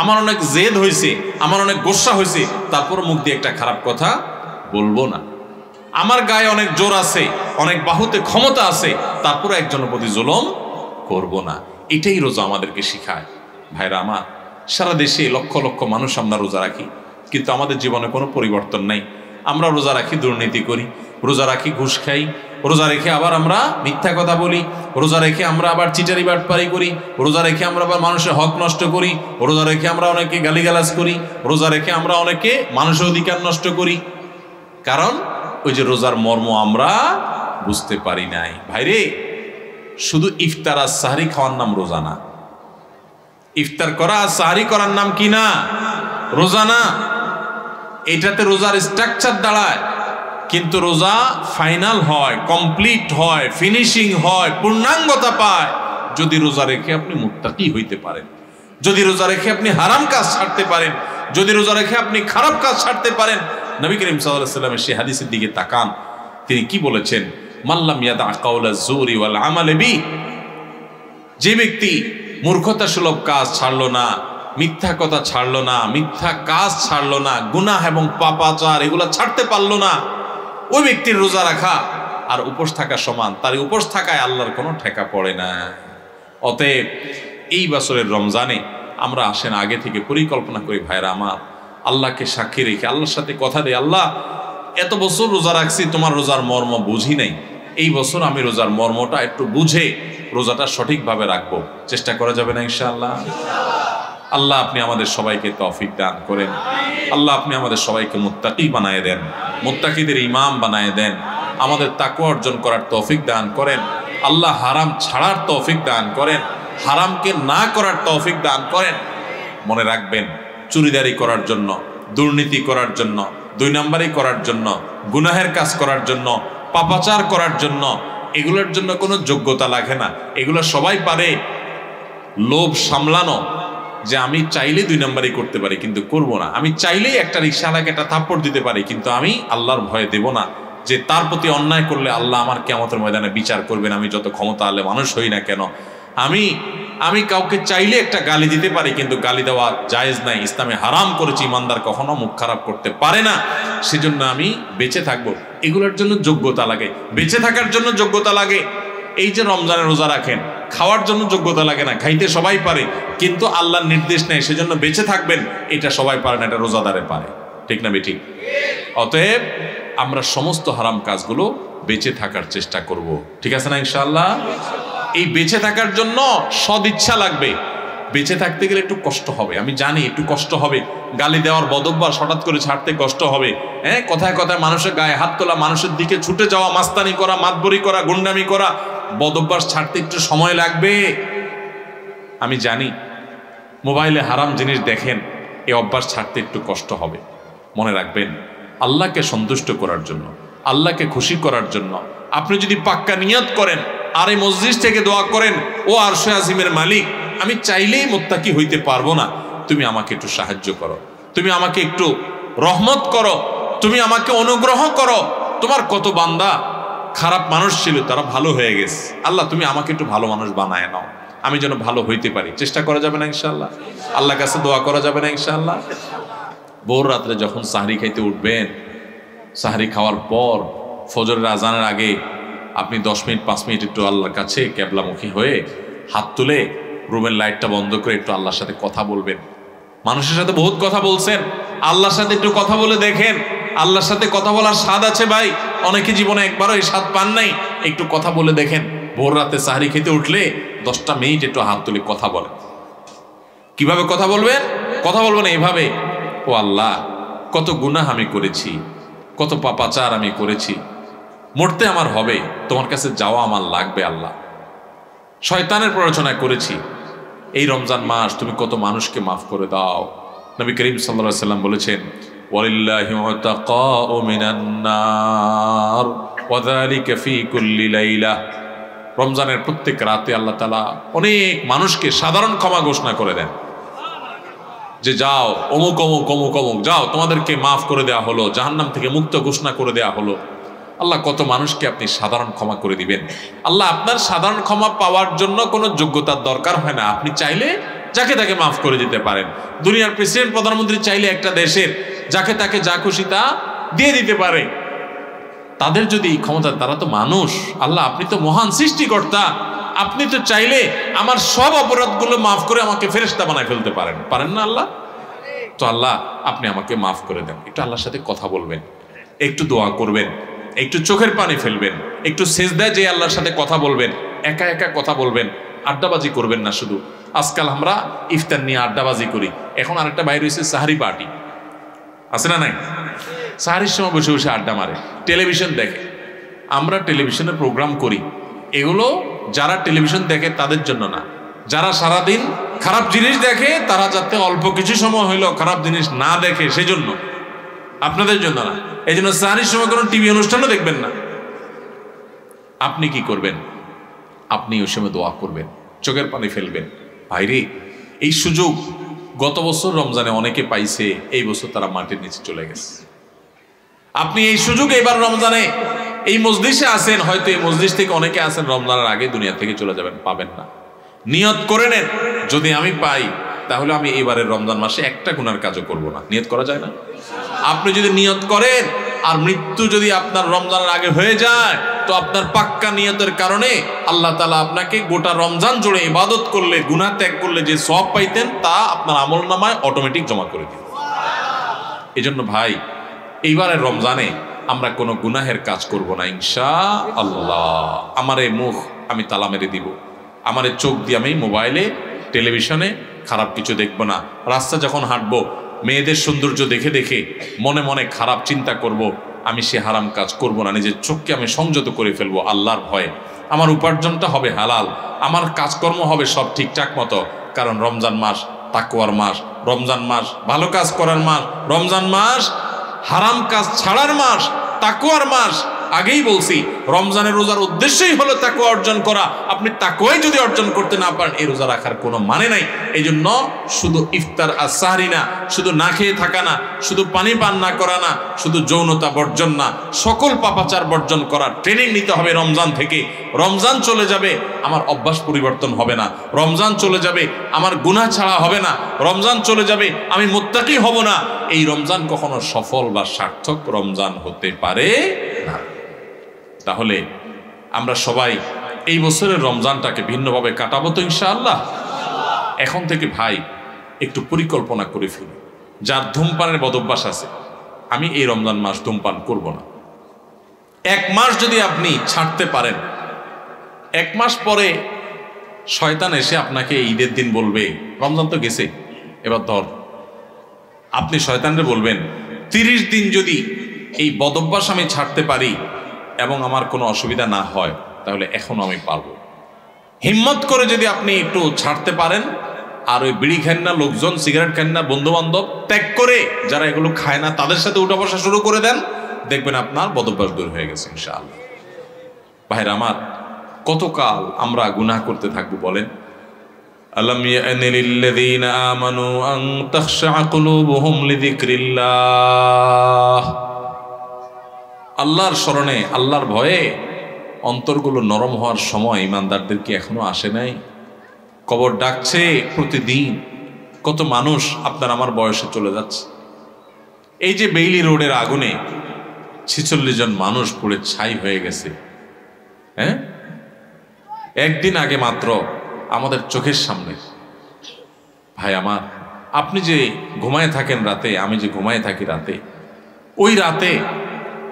আমার অনেক জেদ হয়েছে, আমার অনেক গোসা হয়েছে, তারপর মুখ দিয়ে একটা খারাপ কথা বলবো না। আমার গায়ে অনেক জোর আছে, অনেক বাহুতে ক্ষমতা আছে, তারপর একজনের প্রতি জুলুম করব না। এটাই রোজা আমাদেরকে শিখায়। ভাইরা আমার, সারা দেশে লক্ষ লক্ষ মানুষ আমরা রোজা রাখি, কিন্তু আমাদের জীবনে কোনো পরিবর্তন নাই। আমরা রোজা রাখি, দুর্নীতি করি, রোজা রাখি, ঘুষ খাই, রোজা রেখে আবার আমরা মিথ্যা কথা বলি, রোজা রেখে আমরা আবার চিটারি বাটপারি করি, রোজা রেখে আমরা আবার মানুষের হক নষ্ট করি, রোজা রেখে আমরা অনেকে গালিগালাজ করি, রোজা রেখে আমরা অনেকে মানুষের অধিকার নষ্ট করি। কারণ ওই যে রোজার মর্ম আমরা বুঝতে পারি নাই। ভাইরে, শুধু ইফতার আর সাহরি খাওয়ার নাম রোজা না। ইফতার করা আর সাহরি করার নাম কি না? রোজা না। এটাতে রোজার স্ট্রাকচার দাঁড়ায়, কিন্তু রোজা ফাইনাল হয়, কমপ্লিট হয়, ফিনিশিং হয়, পূর্ণাঙ্গতা পায় যদি রোজা রেখে আপনি মুত্তাকি হইতে পারেন, যদি রোজা রেখে আপনি হারাম কাজ ছাড়তে পারেন, যদি রোজা রেখে আপনি খারাপ কাজ ছাড়তে পারেন। নবী করিম সাল্লাল্লাহু আলাইহি ওয়াসাল্লামের সেই হাদিসের দিকে তাকান, তিনি কি বলেছেন? মাল্লাম ইয়াদা কাওলা যুরি ওয়াল আমাল বি, যে ব্যক্তি মূর্খতা সুলভ কাজ ছাড়লো না, মিথ্যা কথা ছাড়লো না, মিথ্যা কাজ ছাড়লো না, গুনাহ এবং পাপাচার এগুলো ছাড়তে পারলো না, ওই ব্যক্তির রোজা রাখা আর উপোস থাকা সমান। তার উপোস থাকায় আল্লাহর কোনো ঠেকা পড়ে না। অতএব এই বছরের রমজানে আমরা আসেন আগে থেকে পরিকল্পনা করি, ভাইরা আমার, আল্লাহকে সাক্ষী রেখে আল্লাহর সাথে কথা দেয়, আল্লাহ এত বছর রোজা রাখছি, তোমার রোজার মর্ম বুঝি নাই, এই বছর আমি রোজার মর্মটা একটু বুঝে রোজাটা সঠিকভাবে রাখবো। চেষ্টা করা যাবে না ইনশাআল্লাহ? আল্লাহ আপনি আমাদের সবাইকে তৌফিক দান করেন। আল্লাহ আপনি আমাদের সবাইকে মুত্তাকি বানায় দেন, মুত্তাকিদের ইমাম বানায় দেন, আমাদের তাকওয়া অর্জন করার তৌফিক দান করেন। আল্লাহ হারাম ছাড়ার তৌফিক দান করেন, হারামকে না করার তৌফিক দান করেন। মনে রাখবেন, চুরিদারি করার জন্য, দুর্নীতি করার জন্য, 2 নম্বরি করার জন্য, গুনাহের কাজ করার জন্য, পাপাচার করার জন্য, এগুলোর জন্য কোনো যোগ্যতা লাগে না। এগুলো সবাই পারে। লোভ সামলানো, যে আমি চাইলে 2 নম্বরই করতে পারি কিন্তু করব না, আমি চাইলেই একটা রিকশাওয়ালাকে একটা থাপ্পড় দিতে পারি কিন্তু আমি আল্লাহর ভয়ে দেব না, যে তার প্রতি অন্যায় করলে আল্লাহ আমার কিয়ামতের ময়দানে বিচার করবেন, আমি যত ক্ষমতা আলে মানুষ হই না কেন। আমি কাউকে চাইলে একটা গালি দিতে পারি কিন্তু গালি দেওয়া জায়েজ নাই, ইসলামে হারাম করেছি, ইমানদার কখনো মুখ খারাপ করতে পারে না। সেজন্য আমি বেঁচে থাকবো। এগুলোর জন্য যোগ্যতা লাগে, বেঁচে থাকার জন্য যোগ্যতা লাগে। এই যে রমজানের রোজা রাখেন, খাওয়ার জন্য যোগ্যতা লাগে না, খাইতে সবাই পারে, কিন্তু আল্লাহর নির্দেশ নেই, সেজন্য বেঁচে থাকবেন, এটা সবাই পারে না, এটা রোজাদারে পারে। ঠিক না বেঠিক? অতএব আমরা সমস্ত হারাম কাজগুলো বেঁচে থাকার চেষ্টা করব। ঠিক আছে না ইনশাআল্লাহ? এই বেঁচে থাকার জন্য সদিচ্ছা লাগবে। বেঁচে থাকতে গেলে একটু কষ্ট হবে, আমি জানি একটু কষ্ট হবে। গালি দেওয়ার বদভ্যাস হঠাৎ করে ছাড়তে কষ্ট হবে। হ্যাঁ, কথায় কথায় মানুষের গায়ে হাত তোলা, মানুষের দিকে ছুটে যাওয়া, মাস্তানি করা, মাতবরি করা, গুন্ডামি করা, বদভ্যাস ছাড়তে একটু সময় লাগবে। আমি জানি মোবাইলে হারাম জিনিস দেখেন, এই অভ্যাস ছাড়তে একটু কষ্ট হবে। মনে রাখবেন, আল্লাহকে সন্তুষ্ট করার জন্য, আল্লাহকে খুশি করার জন্য আপনি যদি পাক্কা নিয়ত করেন আর এই মসজিদ থেকে দোয়া করেন, ও আরশে আজিমের মালিক, আমি চাইলেই মুত্তাকি হইতে পারবো না, তুমি আমাকে একটু সাহায্য করো, তুমি আমাকে একটু রহমত করো, তুমি আমাকে অনুগ্রহ করো। তোমার কত বান্দা খারাপ মানুষ ছিল, তারা ভালো হয়ে গেছে, আল্লাহ তুমি আমাকে একটু ভালো মানুষ বানায় নাও, আমি যেন ভালো হইতে পারি। চেষ্টা করা যাবে না ইনশাআল্লাহ? আল্লাহর কাছে দোয়া করা যাবে না ইনশাআল্লাহ? ভোর রাত্রে যখন সাহরি খাইতে উঠবেন, সাহরি খাওয়ার পর ফজরের আজানের আগে আপনি 10 মিনিট 5 মিনিট একটু আল্লাহর কাছে ক্যাবলামুখী হয়ে হাত তুলে রুমের লাইটটা বন্ধ করে একটু আল্লাহর সাথে কথা বলবেন। মানুষের সাথে বহুত কথা বলছেন, আল্লাহর সাথে একটু কথা বলে দেখেন। আল্লাহর সাথে কথা বলার স্বাদ আছে ভাই, অনেকে জীবনে একবারও এই স্বাদ পান নাই। একটু কথা বলে দেখেন। ভোর রাতে সাহরি খেতে উঠলে 10টা মিনিট একটু হাত তুলে কথা বলেন। কিভাবে কথা বলবেন? কথা বলবেন এইভাবে, ও আল্লাহ, কত গুনাহ আমি করেছি, কত পাপাচার আমি করেছি, মরতে আমার হবে, তোমার কাছে যাওয়া আমার লাগবে আল্লাহ, শয়তানের প্ররোচনা করেছি, এই রমজান মাস তুমি কত মানুষকে মাফ করে দাও। নবী করিম সাল্লাল্লাহু আলাইহি ওয়াসাল্লাম বলেছেন, ওয়ালিল্লাহি মুতাকাউ মিনান নার ওয়া যালিকা ফি কুল্লি লাইলা। রমজানের প্রত্যেক রাতে আল্লাহ তাআলা অনেক মানুষকে সাধারণ ক্ষমা ঘোষণা করে দেন। যে যাও অমুক অমুক অমুক অমুক যাও, তোমাদেরকে মাফ করে দেওয়া হলো, জাহান্নাম থেকে মুক্ত ঘোষণা করে দেওয়া হলো। আল্লাহ কত মানুষকে আপনি সাধারণ ক্ষমা করে দিবেন। আল্লাহ আপনার সাধারণ ক্ষমা পাওয়ার জন্য কোনো যোগ্যতার দরকার হয় না, আপনি চাইলে যাকে তাকে মাফ করে দিতে পারেন। দুনিয়ার প্রেসিডেন্ট প্রধানমন্ত্রী চাইলে একটা দেশের যাকে তাকে যা খুশি তা দিয়ে দিতে পারে। তাদের যদি এই ক্ষমতা, তারা তো মানুষ। আল্লাহ আপনি তো মহান সৃষ্টিকর্তা, আপনি তো চাইলে আমার সব অপরাধগুলো মাফ করে আমাকে ফেরেশতা বানায় ফেলতে পারেন, পারেন না আল্লাহ? তো আল্লাহ আপনি আমাকে মাফ করে দেন। একটু আল্লাহর সাথে কথা বলবেন, একটু দোয়া করবেন, একটু চোখের পানি ফেলবেন, একটু সেজদায় যে আল্লাহর সাথে কথা বলবেন, একা একা কথা বলবেন, আড্ডাবাজি করবেন না। শুধু আজকাল আমরা ইফতার নিয়ে আড্ডাবাজি করি, এখন আরেকটা বাইরে হয়েছে সাহারি পার্টি, আছে না নাই? সাহারির সময় বসে বসে আড্ডা মারে, টেলিভিশন দেখে। আমরা টেলিভিশনের প্রোগ্রাম করি, এগুলো যারা টেলিভিশন দেখে তাদের জন্য না, যারা সারাদিন খারাপ জিনিস দেখে তারা যাতে অল্প কিছু সময় হইলেও খারাপ জিনিস না দেখে সেজন্য, আপনাদের জন্য না। এই জন্য সাহারির সময় কোনো টিভি অনুষ্ঠানও দেখবেন না। আপনি কি করবেন? আপনি ওই সময় দোয়া করবেন, চোখের পানি ফেলবেন। ভাইরে, এই সুযোগ গত বছর রমজানে অনেকে পাইছে, এই বছর তারা মাটির নিচে চলে গেছে। আপনি এই সুযোগ এবার রমজানে এই মজলিসে আছেন, হয়তো এই মজলিস থেকে অনেকে আছেন রমজানের আগে দুনিয়া থেকে চলে যাবেন, পাবেন না। নিয়ত করে নেন, যদি আমি পাই তাহলে আমি এবারের রমজান মাসে একটা গুনার কাজও করব না। নিয়ত করা যায় না? আপনি যদি নিয়ত করেন আর মৃত্যু যদি আপনার রমজানের আগে হয়ে যায়, তো আপনার পাক্কা নিয়তের কারণে আল্লাহ তাআলা আপনাকে গোটা রমজান জুড়ে ইবাদত করলে, গুনাহ ত্যাগ করলে যে সওয়াব পাইতেন তা আপনার আমলনামায় অটোমেটিক জমা করে দিবেন। এজন্য ভাই, এইবারের রমজানে আমরা কোনো গুনাহের কাজ করব না ইনশাআল্লাহ। আমার এই মুখ আমি তালা মেরে দিব, আমার এই চোখ দিয়ে আমি মোবাইলে টেলিভিশনে খারাপ কিছু দেখব না। রাস্তা যখন হাঁটবো মেয়েদের সৌন্দর্য দেখে দেখে মনে মনে খারাপ চিন্তা করব, আমি সে হারাম কাজ করব না। নিজের চোখকে আমি সংযত করে ফেলবো আল্লাহর ভয়ে। আমার উপার্জনটা হবে হালাল, আমার কাজকর্ম হবে সব ঠিকঠাক মতো, কারণ রমজান মাস তাকওয়ার মাস, রমজান মাস ভালো কাজ করার মাস, রমজান মাস হারাম কাজ ছাড়ার মাস, তাকওয়ার মাস। আগেই বলছি, রমজানের রোজার উদ্দেশ্যই হলো তাকওয়া অর্জন করা। আপনি তাকওয়াই যদি অর্জন করতে না পারেন, এই রোজা রাখার কোনো মানে নাই। এই জন্য শুধু ইফতার আর সাহরি না, শুধু না খেয়ে থাকা না, শুধু পানি পান না করা না, শুধু যৌনতা বর্জন না, সকল পাপাচার বর্জন করার ট্রেনিং নিতে হবে রমজান থেকে। রমজান চলে যাবে, আমার অভ্যাস পরিবর্তন হবে না। রমজান চলে যাবে, আমার গুনাহ ছাড়া হবে না। রমজান চলে যাবে, আমি মুত্তাকি হব না। এই রমজান কখনো সফল বা সার্থক রমজান হতে পারে না। তাহলে আমরা সবাই এই বছরের রমজানটাকে ভিন্নভাবে কাটাবো তো ইনশাআল্লাহ। এখন থেকে ভাই একটু পরিকল্পনা করে ফেলি। যার ধূমপানের বদভ্যাস আছে, আমি এই রমজান মাস ধূমপান করব না। 1 মাস যদি আপনি ছাড়তে পারেন, 1 মাস পরে শয়তান এসে আপনাকে ঈদের দিন বলবে, রমজান তো গেছে এবার ধর। আপনি শয়তানরে বলবেন 30 দিন যদি এই বদভ্যাস আমি ছাড়তে পারি এবং আমার কোনো অসুবিধা না হয়, তাহলে এখনো আমি পারবো। হিম্মত করে যদি আপনি একটু ছাড়তে পারেন, আর ওই বিড়ি খান না, লোকজন সিগারেট খান না, বন্ধু বান্ধব ত্যাগ করে যারা এগুলো খায় না তাদের সাথে উঠা বসা শুরু করে দেন, দেখবেন আপনার বদভ্যাস দূর হয়ে গেছে ইনশাআল্লাহ। ভাইরা আমার, কতকাল আমরা গুনাহ করতে থাকবো বলেন? আলাম ইয়ানি লিল্লাযীনা আমানু আন তাখশা কুলুবুহুম লিযিকরিল্লাহ। আল্লাহর স্মরণে, আল্লাহর ভয়ে অন্তরগুলো নরম হওয়ার সময় ইমানদারদের কি এখনো আসে নাই? কবর ডাকছে প্রতিদিন। কত মানুষ আপনার আমার বয়সে চলে যাচ্ছে। এই যে বেইলি রোডের আগুনে 46 জন মানুষ পুড়ে ছাই হয়ে গেছে, হ্যাঁ, একদিন আগে মাত্র আমাদের চোখের সামনে। ভাই আমার, আপনি যে ঘুমায় থাকেন রাতে, আমি যে ঘুমায় থাকি রাতে, ওই রাতে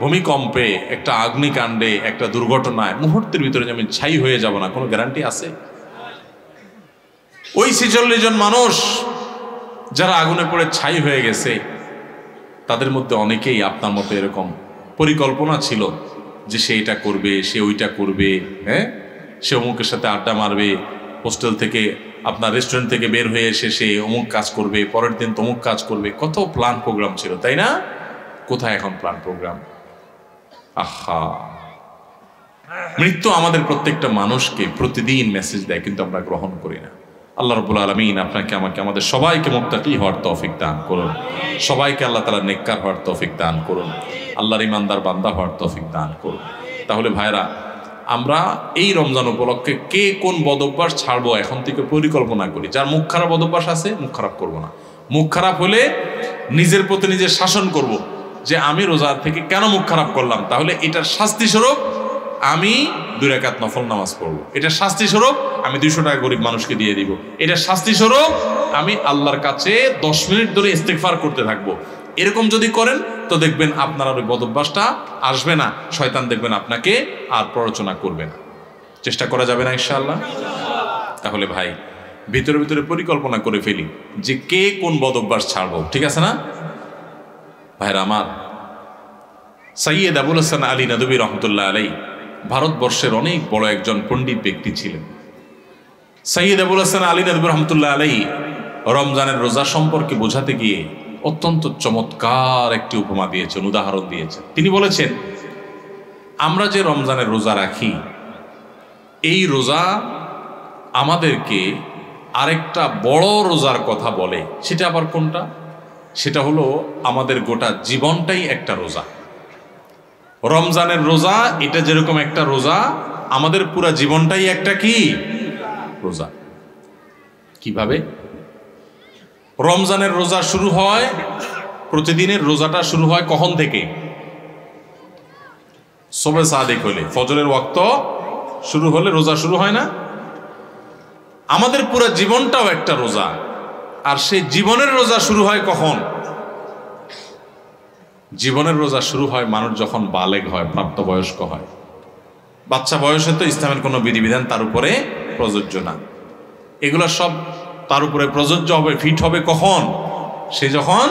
ভূমিকম্পে, একটা অগ্নিকাণ্ডে, একটা দুর্ঘটনায় মুহূর্তের ভিতরে যে আমি ছাই হয়ে যাব না, কোনো গ্যারান্টি আছে? ওই 46 জন মানুষ যারা আগুনে পড়ে ছাই হয়ে গেছে, তাদের মধ্যে অনেকেই আপনার মতো এরকম পরিকল্পনা ছিল যে সে এটা করবে, সে ওইটা করবে, হ্যাঁ, সে অমুকের সাথে আড্ডা মারবে, হোস্টেল থেকে আপনার রেস্টুরেন্ট থেকে বের হয়ে এসে সে অমুক কাজ করবে, পরের দিন তমুক কাজ করবে। কত প্ল্যান প্রোগ্রাম ছিল, তাই না? কোথায় এখন প্ল্যান প্রোগ্রাম? আহা, মৃত্যু আমাদের প্রত্যেকটা মানুষকে প্রতিদিন মেসেজ দেয়, কিন্তু আমরা গ্রহণ করি না। আল্লাহ রাব্বুল আলামিন আপনাকে আমাকে আমাদের সবাইকে মুত্তাকি হওয়ার তৌফিক দান করুন, সবাইকে আল্লাহ তাআলা নেককার হওয়ার তৌফিক দান করুন, আল্লাহর ইমানদার বান্দা হওয়ার তৌফিক দান করুন। তাহলে ভাইরা, আমরা এই রমজান উপলক্ষে কে কোন বদ অভ্যাস ছাড়বো এখন থেকে পরিকল্পনা করি। যার মুখ খারাপ বদ অভ্যাস আছে, মুখ খারাপ করবো না। মুখ খারাপ হলে নিজের প্রতি নিজে শাসন করব যে আমি রোজা থেকে কেন মুখ খারাপ করলাম, তাহলে এটার শাস্তি স্বরূপ আমি 2 রাকাত নফল নামাজ পড়বো, এটার শাস্তি স্বরূপ আমি 200 টাকা গরিব মানুষকে দিয়ে দিব, এটার শাস্তি স্বরূপ আমি আল্লাহর কাছে 10 মিনিট ধরে ইস্তেগফার করতে থাকবো। এরকম যদি করেন তো দেখবেন আপনার আর ওই বদ অভ্যাসটা আসবে না, শয়তান দেখবেন আপনাকে আর প্ররোচনা করবে না। চেষ্টা করা যাবে না ইনশাআল্লাহ? তাহলে ভাই, ভিতরে ভিতরে পরিকল্পনা করে ফেলি যে কে কোন বদ অভ্যাস ছাড়বো, ঠিক আছে না ভাইরা আমার? সৈয়দ আবুল হাসান আলী নদভী রহমতুল্লাহ আলাইহি ভারতবর্ষের অনেক বড় একজন পণ্ডিত ব্যক্তি ছিলেন। সৈয়দ আবুল হাসান আলী নদভী রহমতুল্লাহ আলাইহি রমজানের রোজা সম্পর্কে বোঝাতে গিয়ে অত্যন্ত চমৎকার একটি উপমা দিয়েছেন, উদাহরণ দিয়েছেন। তিনি বলেছেন, আমরা যে রমজানের রোজা রাখি, এই রোজা আমাদেরকে আরেকটা বড় রোজার কথা বলে। সেটা আবার কোনটা? সেটা হলো আমাদের গোটা জীবনটাই একটা রোজা। রমজানের রোজা এটা যেরকম একটা রোজা, আমাদের পুরা জীবনটাই একটা কি রোজা। কিভাবে? রমজানের রোজা শুরু হয়, প্রতিদিনের রোজাটা শুরু হয় কখন থেকে? সুবহে সাদিক হলে, ফজরের ওয়াক্ত শুরু হলে রোজা শুরু হয় না? আমাদের পুরো জীবনটাও একটা রোজা। আর সেই জীবনের রোজা শুরু হয় কখন? জীবনের রোজা শুরু হয় মানুষ যখন বালেগ হয়, প্রাপ্তবয়স্ক হয়। বাচ্চা বয়সে তো ইসলামের কোনো বিধিবিধান তার উপরে প্রযোজ্য না। এগুলো সব তার উপরে প্রযোজ্য হবে, ফিট হবে কখন? সে যখন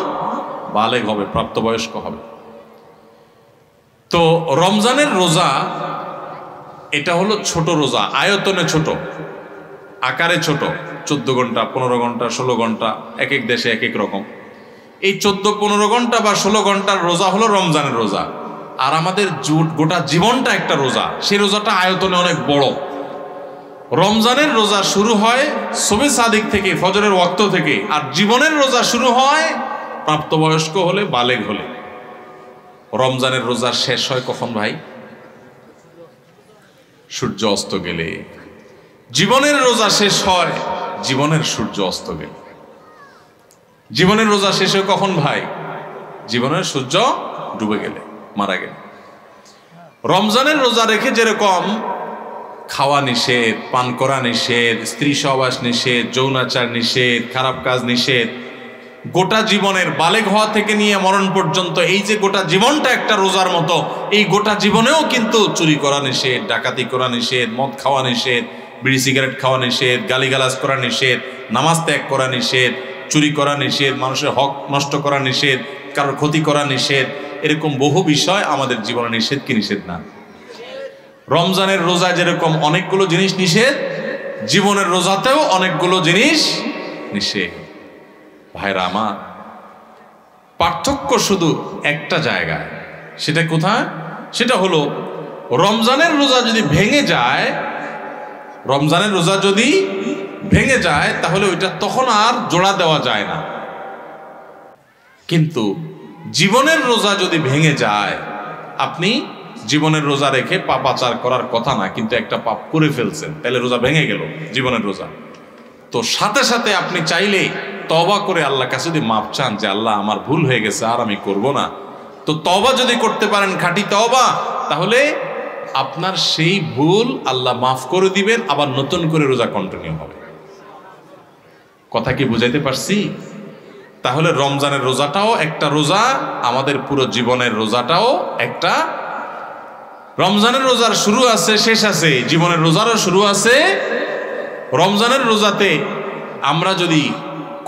বালেগ হবে, প্রাপ্তবয়স্ক হবে। তো রমজানের রোজা এটা হলো ছোট রোজা, আয়তনে ছোট, আকারে ছোট। 14 ঘন্টা, 15 ঘন্টা, 16 ঘন্টা, এক এক দেশে এক এক রকম। এই 14-15 ঘন্টা বা 16 ঘন্টার রোজা হলো রমজানের রোজা। আর আমাদের গোটা জীবনটা একটা রোজা, সেই রোজাটা আয়তনে অনেক বড়। রমজানের রোজা শুরু হয় সুবহে সাদিক থেকে, ফজরের ওয়াক্ত থেকে। আর জীবনের রোজা শুরু হয় প্রাপ্তবয়স্ক হলে, বালেগ হলে। রমজানের রোজা শেষ হয় কখন ভাই? সূর্য অস্ত গেলে। জীবনের রোজা শেষ হয় জীবনের সূর্য অস্ত গেলে। জীবনের রোজা শেষ হয় কখন ভাই? জীবনের সূর্য ডুবে গেলে, মারা গেলে। রমজানের রোজা রেখে যেরকম খাওয়া নিষেধ, পান করা নিষেধ, স্ত্রী সহবাস নিষেধ, যৌনাচার নিষেধ, খারাপ কাজ নিষেধ, গোটা জীবনের বালেগ হওয়া থেকে নিয়ে মরণ পর্যন্ত এই যে গোটা জীবনটা একটা রোজার মতো, এই গোটা জীবনেও কিন্তু চুরি করা নিষেধ, ডাকাতি করা নিষেধ, মদ খাওয়া নিষেধ, বিড়ি সিগারেট খাওয়া নিষেধ, গালিগালাজ করা নিষেধ, নামাজ ত্যাগ করা নিষেধ, চুরি করা নিষেধ, মানুষের হক নষ্ট করা নিষেধ, কারোর ক্ষতি করা নিষেধ। এরকম বহু বিষয় আমাদের জীবনে নিষেধ কি নিষেধ না? রমজানের রোজা যেরকম অনেকগুলো জিনিস নিষেধ, জীবনের রোজাতেও অনেকগুলো জিনিস নিষেধ। ভাইরা আমার, পার্থক্য শুধু একটা জায়গায়। সেটা কোথায়? সেটা হলো রমজানের রোজা যদি ভেঙে যায়, রমজানের রোজা যদি ভেঙে যায় তাহলে ওইটা তখন আর জোড়া দেওয়া যায় না। কিন্তু জীবনের রোজা যদি ভেঙে যায়, আপনি জীবনের রোজা রেখে পাপাচার করার কথা না, কিন্তু একটা পাপ করে ফেলছেন, তাহলে রোজা ভেঙে গেল, জীবনের রোজা। তো সাথে সাথে আপনি চাইলে তওবা করে আল্লাহর কাছে যদি মাপ চান যে আল্লাহ আমার ভুল হয়ে গেছে, আর আমি করব না, তো তওবা যদি করতে পারেন, খাঁটি তওবা, তাহলে আপনার সেই ভুল আল্লাহ মাফ করে দিবেন, আবার নতুন করে রোজা কন্টিনিউ হবে। কথা কি বুঝাইতে পারছি? তাহলে রমজানের রোজাটাও একটা রোজা, আমাদের পুরো জীবনের রোজাটাও একটা। রমজানের রোজার শুরু আছে, শেষ আছে, জীবনের রোজারও শুরু আছে। রমজানের রোজাতে আমরা যদি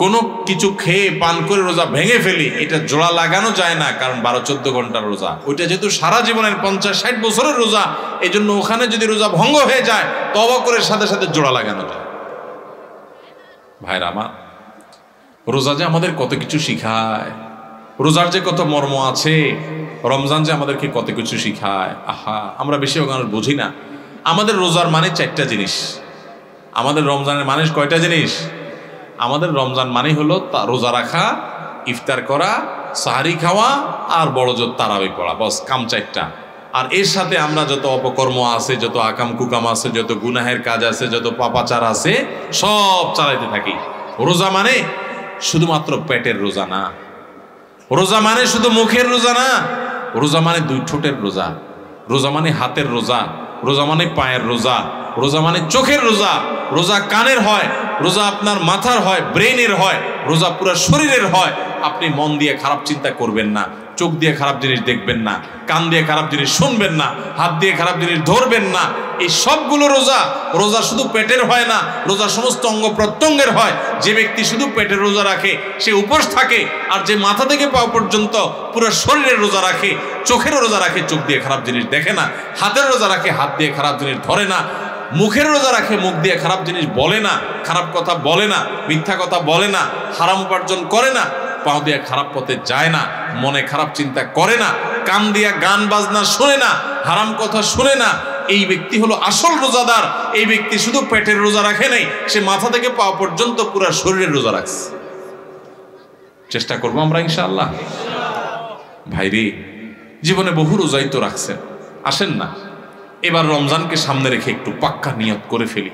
কোনো কিছু খেয়ে পান করে রোজা ভেঙে ফেলি, এটা জোড়া লাগানো যায় না, কারণ 12-14 ঘন্টার রোজা। ওইটা যেহেতু সারা জীবনের 50-60 বছরের রোজা, এই জন্য ওখানে যদি রোজা ভঙ্গ হয়ে যায়, তওবা করে সাথে সাথে জোড়া লাগানো যায়। ভাইরা আমার, রোজা যে আমাদের কত কিছু শিখায়, রোজার যে কত মর্ম আছে, রমজান যে আমাদেরকে কত কিছু শিখায়। আহা, আমরা বেশি ওখানে বুঝি না। আমাদের রোজার মানে 4টা জিনিস। আমাদের রমজানের মানে কয়টা জিনিস? আমাদের রমজান মানে হলো রোজা রাখা, ইফতার করা, সাহারি খাওয়া আর বড় জোর তারাবি পড়া, বস কাম চারটা। আর এর সাথে আমরা যত অপকর্ম আছে, যত আকাম কুকাম আছে, যত গুনাহের কাজ আছে, যত পাপাচার আছে, সব চালাইতে থাকি। রোজা মানে শুধুমাত্র পেটের রোজা না, রোজা মানে শুধু মুখের রোজা না, রোজা মানে দুই ঠোঁটের রোজা, রোজা মানে হাতের রোজা, রোজা মানে পায়ের রোজা, রোজা মানে চোখের রোজা, রোজা কানের হয়, রোজা আপনার মাথার হয়, ব্রেনের হয়, রোজা পুরো শরীরের হয়। আপনি মন দিয়ে খারাপ চিন্তা করবেন না, চোখ দিয়ে খারাপ জিনিস দেখবেন না, কান দিয়ে খারাপ জিনিস শুনবেন না, হাত দিয়ে খারাপ জিনিস ধরবেন না। এই সবগুলো রোজা। রোজা শুধু পেটের হয় না, রোজা সমস্ত অঙ্গ প্রত্যঙ্গের হয়। যে ব্যক্তি শুধু পেটের রোজা রাখে সে উপোস থাকে, আর যে মাথা থেকে পা পর্যন্ত পুরো শরীরের রোজা রাখে, চোখের রোজা রাখে, চোখ দিয়ে খারাপ জিনিস দেখে না, হাতের রোজা রাখে, হাত দিয়ে খারাপ জিনিস ধরে না, মুখের রোজা রাখে, মুখ দিয়ে খারাপ জিনিস বলে না, খারাপ কথা বলে না, মিথ্যা কথা বলে না, হারাম উপার্জন করে না, পাও দিয়ে খারাপ পথে যায় না, মনে খারাপ চিন্তা করে না, কান দিয়া গান বাজনা শুনে না, হারাম কথা শুনে না। এই ব্যক্তি হলো আসল রোজাদার। এই ব্যক্তি শুধু পেটের রোজা রাখে নাই, সে মাথা থেকে পা পর্যন্ত পুরো শরীরের রোজা রাখছে। চেষ্টা করবো আমরা ইনশাআল্লাহ। ভাইরে, জীবনে বহু রোজাই তো রাখছেন, আসেন না এবার রমজানকে সামনে রেখে একটু পাক্কা নিয়ত করে ফেলি।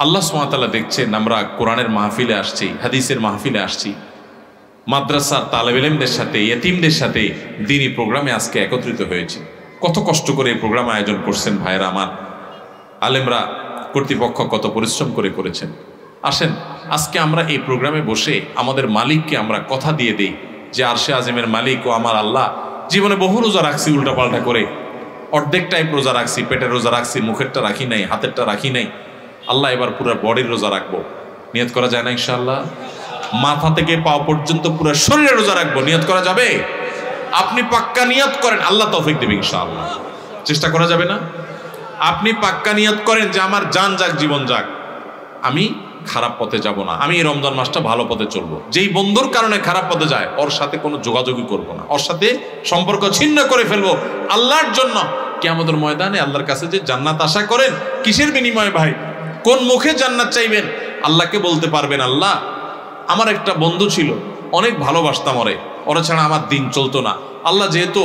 আল্লাহ সুবহানাহু ওয়া তাআলা দেখছেন আমরা কোরআনের মাহফিলে আসছি, হাদিসের মাহফিলে আসছি, মাদ্রাসার তালেব ইলমদের সাথে, ইয়েতিমদের সাথে দ্বীনি প্রোগ্রামে আজকে একত্রিত হয়েছে। কত কষ্ট করে এই প্রোগ্রাম আয়োজন করছেন ভাইরা আমার, আলেমরা, কর্তৃপক্ষ কত পরিশ্রম করে করেছেন। আসেন আজকে আমরা এই প্রোগ্রামে বসে আমাদের মালিককে আমরা কথা দিয়ে দিই যে আরশে আজিমের মালিক ও আমার আল্লাহ, জীবনে বহু রোজা রাখছি উল্টাপাল্টা করে, অর্ধেক টাইপ রোজা রাখছি, পেটের রোজা রাখছি, মুখেরটা রাখি নাই, হাতেরটা রাখি নাই। আল্লাহ এবার পুরো বডির রোজা রাখবো। নিয়ত করা যায় না ইনশাআল্লাহ? মাথা থেকে পা পর্যন্ত পুরো শরীরে রোজা রাখবো, নিয়ত করা যাবে? আপনি পাক্কা নিয়ত করেন, আল্লাহ তৌফিক দেবে ইনশাআল্লাহ। চেষ্টা করা যাবে না? আপনি পাক্কা নিয়ত করেন যে আমার জান যাক, জীবন যাক, আমি খারাপ পথে যাব না, আমি এই রমজান মাসটা ভালো পথে চলবো। যেই বন্ধুর কারণে খারাপ পথে যায় ওর সাথে কোনো যোগাযোগই করবো না, ওর সাথে সম্পর্ক ছিন্ন করে ফেলবো আল্লাহর জন্য। কিয়ামতের ময়দানে আল্লাহর কাছে যে জান্নাত আশা করেন, কিসের বিনিময়ে ভাই? কোন মুখে জান্নাত চাইবেন? আল্লাহকে বলতে পারবেন, আল্লাহ আমার একটা বন্ধু ছিল, অনেক ভালোবাসতাম ওরা ছাড়া আমার দিন চলতো না। আল্লাহ যেহেতু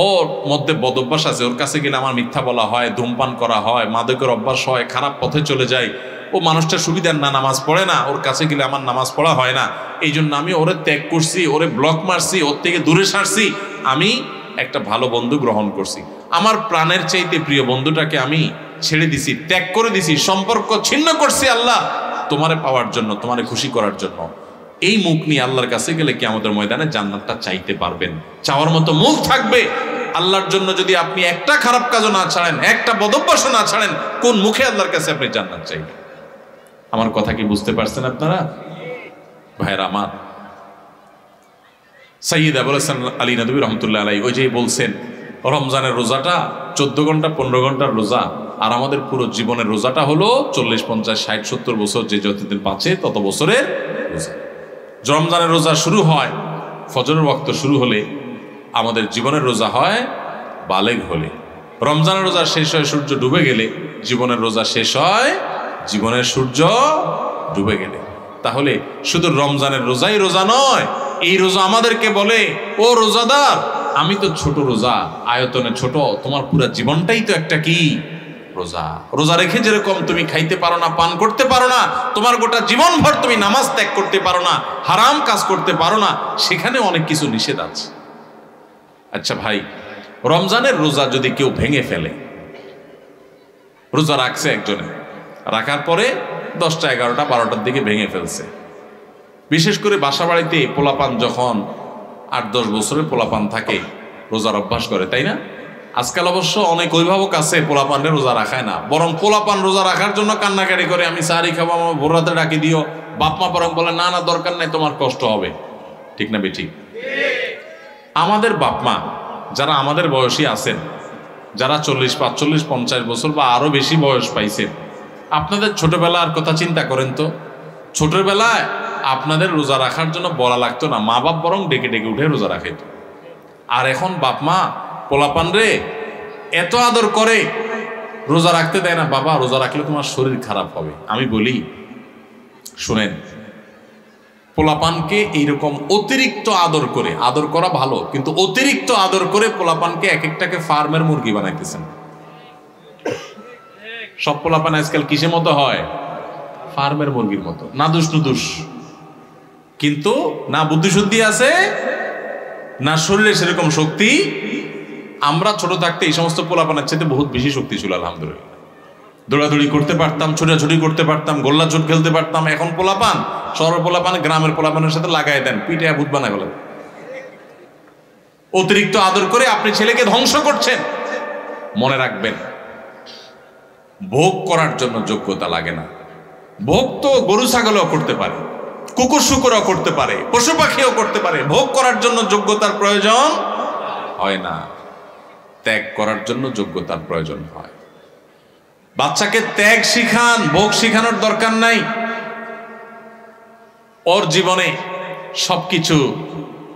ওর মধ্যে বদ অভ্যাস আছে, ওর কাছে গেলে আমার মিথ্যা বলা হয়, ধূমপান করা হয়, মাদকের অভ্যাস হয়, খারাপ পথে চলে যায়, ও মানুষটা সুবিধার না, নামাজ পড়ে না, ওর কাছে গেলে আমার নামাজ পড়া হয় না, এই জন্য আমি ওরে ত্যাগ করছি, ওরে ব্লক মারছি, ওর থেকে দূরে সারছি। আমি একটা ভালো বন্ধু গ্রহণ করছি, আমার প্রাণের চাইতে প্রিয় বন্ধুটাকে আমি ছেড়ে দিছি, ত্যাগ করে দিছি, সম্পর্ক ছিন্ন করছি আল্লাহ তোমারে পাওয়ার জন্য, তোমারে খুশি করার জন্য। এই মুখ নিয়ে আল্লাহর কাছে গেলে কিয়ামতের ময়দানে জান্নাতটা চাইতে পারবেন, চাওয়ার মতো মুখ থাকবে। আল্লাহর জন্য যদি আপনি একটা খারাপ কাজও না ছাড়েন, একটা বদভ্যাসও না ছাড়েন, কোন মুখে আল্লাহর কাছে আপনি জান্নাত চাইবেন? আমার কথা কি বুঝতে পারছেন আপনারা ভাইরা আমার? সাইয়্যিদ আবুল হাসান আলী নদভী রহমতুল্লাহ আলাইহি ওই যে বলছেন রমজানের রোজাটা 14 ঘন্টা 15 ঘন্টার রোজা, আর আমাদের পুরো জীবনের রোজাটা হলো 40, 50, 60, 70 বছর, যে যতদিন বাঁচে তত বছরের রোজা। রমজানের রোজা শুরু হয় ফজরের ওয়াক্ত শুরু হলে, আমাদের জীবনের রোজা হয় বালেগ হলে। রমজানের রোজা শেষ হয় সূর্য ডুবে গেলে, জীবনের রোজা শেষ হয় জীবনের সূর্য ডুবে গেলে। তাহলে শুধু রমজানের রোজাই রোজা নয়, এই রোজা আমাদেরকে বলে, ও রোজাদার, আমি তো ছোট রোজা, আয়তনে ছোট, তোমার পুরো জীবনটাই তো একটা কি রোজা। রোজা রেখে যেরকম তুমি খাইতে পারো না, পান করতে পারো না, তোমার গোটা জীবন ভর তুমি নামাজ ত্যাগ করতে পারো না, হারাম কাজ করতে পারো না, সেখানে অনেক কিছু নিষেধ আছে। আচ্ছা ভাই, রমজানের রোজা যদি কেউ ভেঙে ফেলে, রোজা রাখছে একজনে, রাখার পরে 10টা 11টা 12টার দিকে ভেঙে ফেলছে, বিশেষ করে বাসা বাড়িতে পোলাপান যখন 8-10 বছরের পোলাপান থাকে, রোজার অভ্যাস করে, তাই না? আজকাল অবশ্য অনেক অভিভাবক আছে পোলাপানরে রোজা রাখায় না, বরং পোলাপান রোজা রাখার জন্য কান্নাকাটি করে, আমি সাহারি খাবো, আমার ভোর রাতে ডাকি দিও। বাপ মা বরং বলে, না না দরকার নাই, তোমার কষ্ট হবে। ঠিক না বেঠিক? আমাদের বাপ মা যারা আমাদের বয়সী আছেন, যারা 40, 45, 50 বছর বা আরো বেশি বয়স পাইছেন, আপনাদের ছোটবেলার কথা চিন্তা করেন তো। ছোটবেলায় আপনাদের রোজা রাখার জন্য বলা লাগতো না, মা বাপ বরং ডেকে ডেকে উঠে রোজা রাখাইতো। আর এখন বাপ মা পোলাপান রে এত আদর করে, রোজা রাখতে দেয় না। বাবা রোজা রাখলে তোমার শরীর খারাপ হবে। আমি বলি শুনেন, পোলাপানকে এইরকম অতিরিক্ত আদর করে, আদর করা ভালো, কিন্তু অতিরিক্ত আদর করে পোলাপানকে এক একটাকে ফার্মের মুরগি বানাইতেছেন। সব পোলাপান আজকাল কিসের মতো হয়? ফার্মের মুরগির মতো, নাদুস নুদুস, কিন্তু না বুদ্ধিশুদ্ধি আছে না শরীরে সেরকম শক্তি। আমরা ছোট থাকতে এই সমস্ত পোলাপানের চাইতে বহুত বেশি শক্তি ছিল আলহামদুলিল্লাহ। দৌড়াদৌড়ি করতে পারতাম, ছোটাছুটি করতে পারতাম, গোল্লা চোট খেলতে পারতাম। এখন পোলাপান, শহরের পোলাপান গ্রামের পোলাপানের সাথে লাগাই দেন, পিঠে ভূত বানায় ফেলেন। অতিরিক্ত আদর করে আপনি ছেলেকে ধ্বংস করছেন। মনে রাখবেন, ভোগ করার জন্য যোগ্যতা লাগে না। ভোগ তো গরু ছাগলও করতে পারে, কুকুর শুকুরও করতে পারে, পশু পাখিও করতে পারে। ভোগ করার জন্য যোগ্যতার প্রয়োজন হয় না, ত্যাগ করার জন্য যোগ্যতার প্রয়োজন হয়। বাচ্চাকে ত্যাগ শিখান, ভোগ শিখানোর দরকার নাই। ওর জীবনে সবকিছু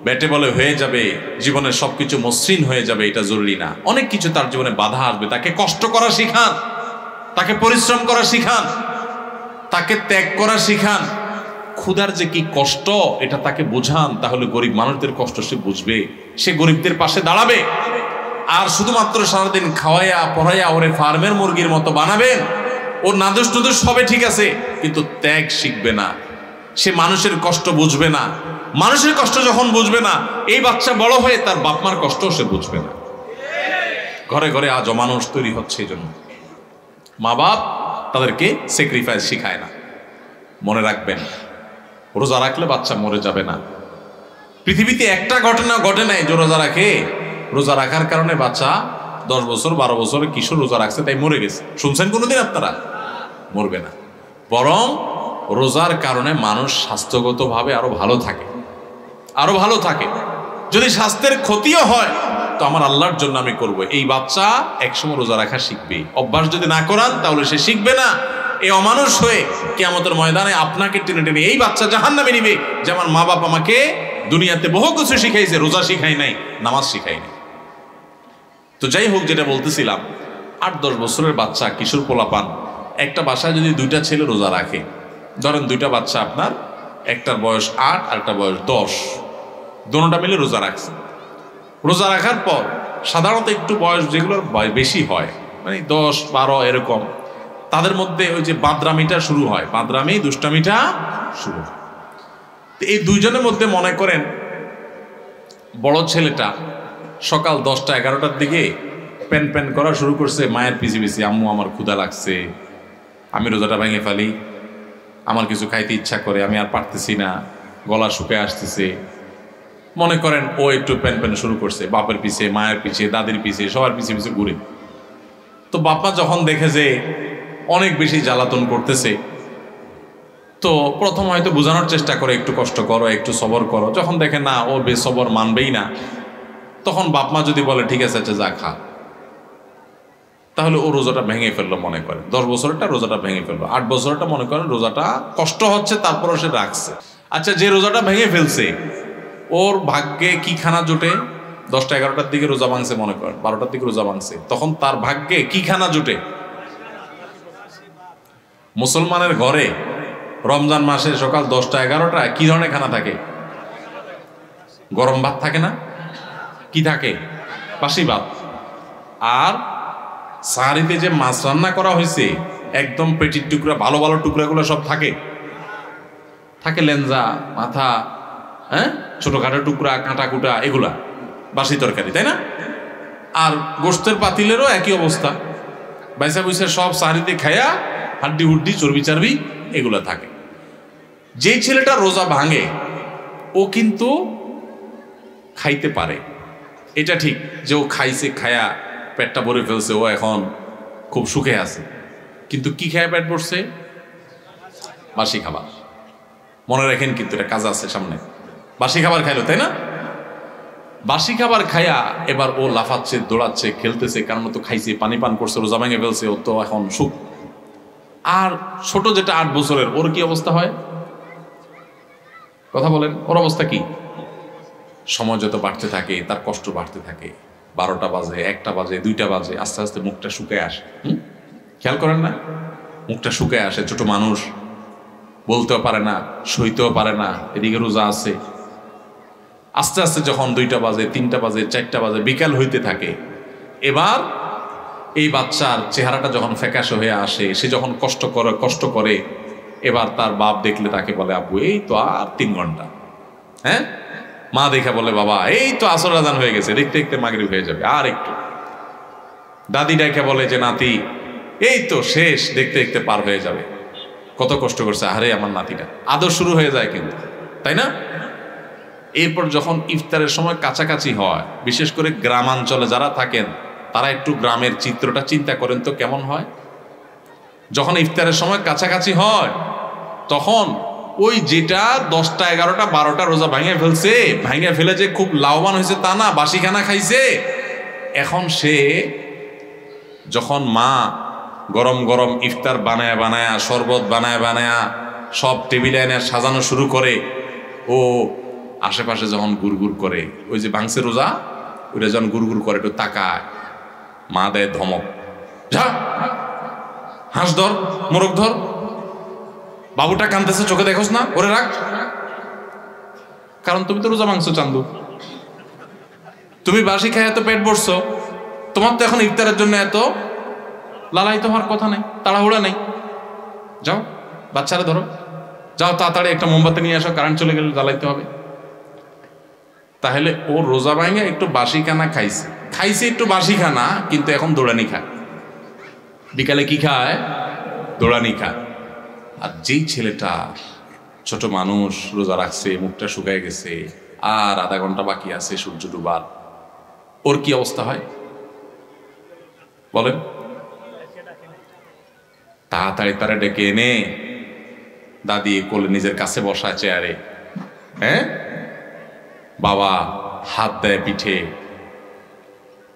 বেটে বলে হয়ে যাবে, জীবনে সবকিছু মসৃণ হয়ে যাবে, এটা জরুরি না। অনেক কিছু তার জীবনে বাধা আসবে। তাকে কষ্ট করা শিখান, তাকে পরিশ্রম করা শিখান, তাকে ত্যাগ করা শিখান। ক্ষুধার যে কি কষ্ট এটা তাকে বোঝান, তাহলে গরিব মানুষদের কষ্ট সে বুঝবে, সে গরিবদের পাশে দাঁড়াবে। আর শুধুমাত্র সারাদিন খাওয়াইয়া পড়াইয়া ওরে ফার্মের মুরগির মতো বানাবেন, ওর নাদুস টুদুস হবে ঠিক আছে, কিন্তু ত্যাগ শিখবে না, সে মানুষের কষ্ট বুঝবে না। মানুষের কষ্ট যখন বুঝবে না, এই বাচ্চা বড় হয়ে তার বাপমার কষ্ট সে বুঝবে না। ঘরে ঘরে আজ অমানুষ তৈরি হচ্ছে, এই জন্য মা বাপ তাদেরকে স্যাক্রিফাইস শিখায় না। মনে রাখবেন, রোজা রাখলে বাচ্চা মরে যাবে না। পৃথিবীতে একটা ঘটনা ঘটে নাই যে রোজা রাখে, রোজা রাখার কারণে বাচ্চা 10 বছর 12 বছরের কিশোর রোজা রাখছে তাই মরে গেছে। শুনছেন কোনোদিন আপনারা? মরবে না। বরং রোজার কারণে মানুষ স্বাস্থ্যগতভাবে আরো ভালো থাকে, আরো ভালো থাকে। যদি স্বাস্থ্যের ক্ষতিও হয় তো আমার আল্লাহর জন্য আমি করব। এই বাচ্চা একসময় রোজা রাখা শিখবে। অভ্যাস যদি না করান তাহলে সে শিখবে না। এই অমানুষ হয়ে কিয়ামতের ময়দানে আপনাকে টেনে টেনে এই বাচ্চা জাহান্নামে নিবে যে আমার মা বাপ আমাকে দুনিয়াতে বহু কিছু শিখাইছে, রোজা শিখাই নাই, নামাজ শিখাই নাই। তো যাই হোক, যেটা বলতেছিলাম, 8-10 বছরের বাচ্চা, কিশোর পোলাপান, একটা বাসায় যদি 2টা ছেলে রোজা রাখে, ধরেন 2টা বাচ্চা আপনার, একটার বয়স 8 আর একটা বয়স 10, দোনোটা মিলে রোজা রাখছে। রোজা রাখার পর সাধারণত একটু বয়স যেগুলোর বেশি হয়, মানে 10-12 এরকম, তাদের মধ্যে ওই যে বাদরামিটা শুরু হয়, বাদরামি দুষ্টামিটা শুরু হয়। তো এই দুইজনের মধ্যে মনে করেন বড় ছেলেটা সকাল 10টা-11টার দিকে প্যান প্যান করা শুরু করছে মায়ের পিছি পিছি, আম্মু আমার ক্ষুধা লাগছে, আমি রোজাটা ভেঙে ফেলি, আমার কিছু খাইতে ইচ্ছা করে, আমি আর পারতেছি না, গলা শুকে আসতেছে। মনে করেন ও একটু প্যান প্যান শুরু করছে বাপের পিছে, মায়ের পিছে, দাদির পিছে, সবার পিছে পিছে ঘুরে। তো বাপমা যখন দেখে যে অনেক বেশি জ্বালাতন করতেছে, তো প্রথম হয়তো বোঝানোর চেষ্টা করে, একটু কষ্ট করো, একটু সবর করো। যখন দেখে না ও বেসবর মানবেই না, তখন বাপমা যদি বলে ঠিক আছে আচ্ছা যা খা, তাহলে ও রোজাটা ভেঙে ফেললো। মনে করে 10 বছরটা রোজাটা ভেঙে ফেললো, 8 বছরটা মনে করেন রোজাটা কষ্ট হচ্ছে, তারপরও সে রাখছে। আচ্ছা, যে রোজাটা ভেঙে ফেলছে ওর ভাগ্যে কি খানা জোটে? 10টা-11টার দিকে রোজা ভাঙছে, মনে করেন 12টার দিকে রোজা ভাঙছে, তখন তার ভাগ্যে কি খানা জোটে? মুসলমানের ঘরে রমজান মাসে সকাল 10টা-11টায় কি ধরনের খানা থাকে? গরম ভাত থাকে না? কি থাকে? বাসি ভাত। আর সাহারিতে যে মাছ রান্না করা হয়েছে, একদম পেটির টুকরা, ভালো ভালো টুকরাগুলো সব থাকে, থাকে লেঞ্জা, মাথা, হ্যাঁ, ছোটখাটো টুকরা, কাঁটা কুটা, এগুলা বাসি তরকারি, তাই না? আর গোশতের পাতিলেরও একই অবস্থা, বাইসা বুইসা সব সাহারিতে খায়া হাড্ডি হুড্ডি, চর্বি চারবি এগুলা থাকে। যেই ছেলেটা রোজা ভাঙে ও কিন্তু খাইতে পারে, এটা ঠিক যে ও খাইছে, খায়া পেটটা ভরে ফেলছে, ও এখন খুব সুখে আছে, কিন্তু কি খায়া পেট ভরছে? বাসি খাবার। মনে রাখেন কিন্তু এটা কাজ আছে সামনে। বাসি খাবার খাইলো, তাই না? বাসি খাবার খায়া এবার ও লাফাচ্ছে, দৌড়াচ্ছে, খেলতেছে, কারণ তো খাইছে, পানি পান করছে, রোজা ভেঙে ফেলছে, ও তো এখন সুখ। আর ছোট যেটা 8 বছরের, ওর কি অবস্থা হয়? কথা বলেন, ওর অবস্থা কি? সময় যত বাড়তে থাকে তার কষ্ট বাড়তে থাকে। 12টা বাজে, 1টা বাজে, 2টা বাজে, আস্তে আস্তে মুখটা শুকিয়ে আসে। খেয়াল করেন না, মুখটা শুকায় আসে, ছোট মানুষ, বলতেও পারে না, সইতেও পারে না, এদিকে রোজা আছে। আস্তে আস্তে যখন 2টা বাজে, 3টা বাজে, 4টা বাজে, বিকাল হইতে থাকে, এবার এই বাচ্চার চেহারাটা যখন ফ্যাকাশে হয়ে আসে, সে যখন কষ্ট করে, এবার তার বাপ দেখলে তাকে বলে, আব্বু এই তো আর 3 ঘন্টা। হ্যাঁ, মা দেখে বলে, বাবা এই তো আসর আজান হয়ে গেছে, দেখতে দেখতে মাগরিব হয়ে যাবে, আর একটু। দাদি ডাকে বলে যে, নাতি এই তো শেষ, দেখতে দেখতে পার হয়ে যাবে। কত কষ্ট করছে, আরে আমার নাতিটা। আদর শুরু হয়ে যায় কিন্তু, তাই না? এরপর যখন ইফতারের সময় কাছাকাছি হয়, বিশেষ করে গ্রামাঞ্চলে যারা থাকেন তারা একটু গ্রামের চিত্রটা চিন্তা করেন তো কেমন হয়। যখন ইফতারের সময় কাছাকাছি হয়, তখন ওই যেটা 10টা 11টা 12টা রোজা ভাঙে ফেলে যে খুব লাভবান হয়েছে তা না, বাসিখানা খাইছে। এখন সে যখন মা গরম গরম ইফতার বানায়া শরবত বানায়া সব টেবিলে এনে সাজানো শুরু করে, ও আশেপাশে যখন গুড়গুড় করে, ওই যে ভাঙছে রোজা, ওইটা যখন গুড়গুড় করে একটু তাকায়, মা দেয় ধমক, যা হাঁস ধর, মোরগ ধর, বাবুটা কাঁদতেছে, চোখে দেখোস না, ওরে রাখ। কারণ তুমি তো রোজা ভাঙছো চান্দু, তুমি বাসি খায় এত পেট ভরছো, তোমার তো এখন ইফতারের জন্য এত লালায়িত হওয়ার কথা নেই, তাড়াহুড়া নেই। যাও বাচ্চারা ধরো, যাও তাড়াতাড়ি একটা মোমবাতি নিয়ে আসো, কারেন্ট চলে গেলে জ্বালাইতে হবে। তাহলে ও রোজা ভাঙে একটু বাসি খানা খাইছে একটু বাসি খানা, কিন্তু এখন দৌড়ানি খায়। বিকালে কি খায়? দৌড়ানি খায়। আর যেই ছেলেটা ছোট মানুষ রোজা রাখছে, মুখটা শুকায় গেছে, আর আধা ঘন্টা বাকি আছে সূর্য ডুবার, ওর কি অবস্থা হয় বলেন? তাড়াতাড়ি তারা ডেকে এনে দাদি কোলে নিজের কাছে বসায় চেয়ারে, হ্যাঁ, বাবা হাত দেয় পিঠে,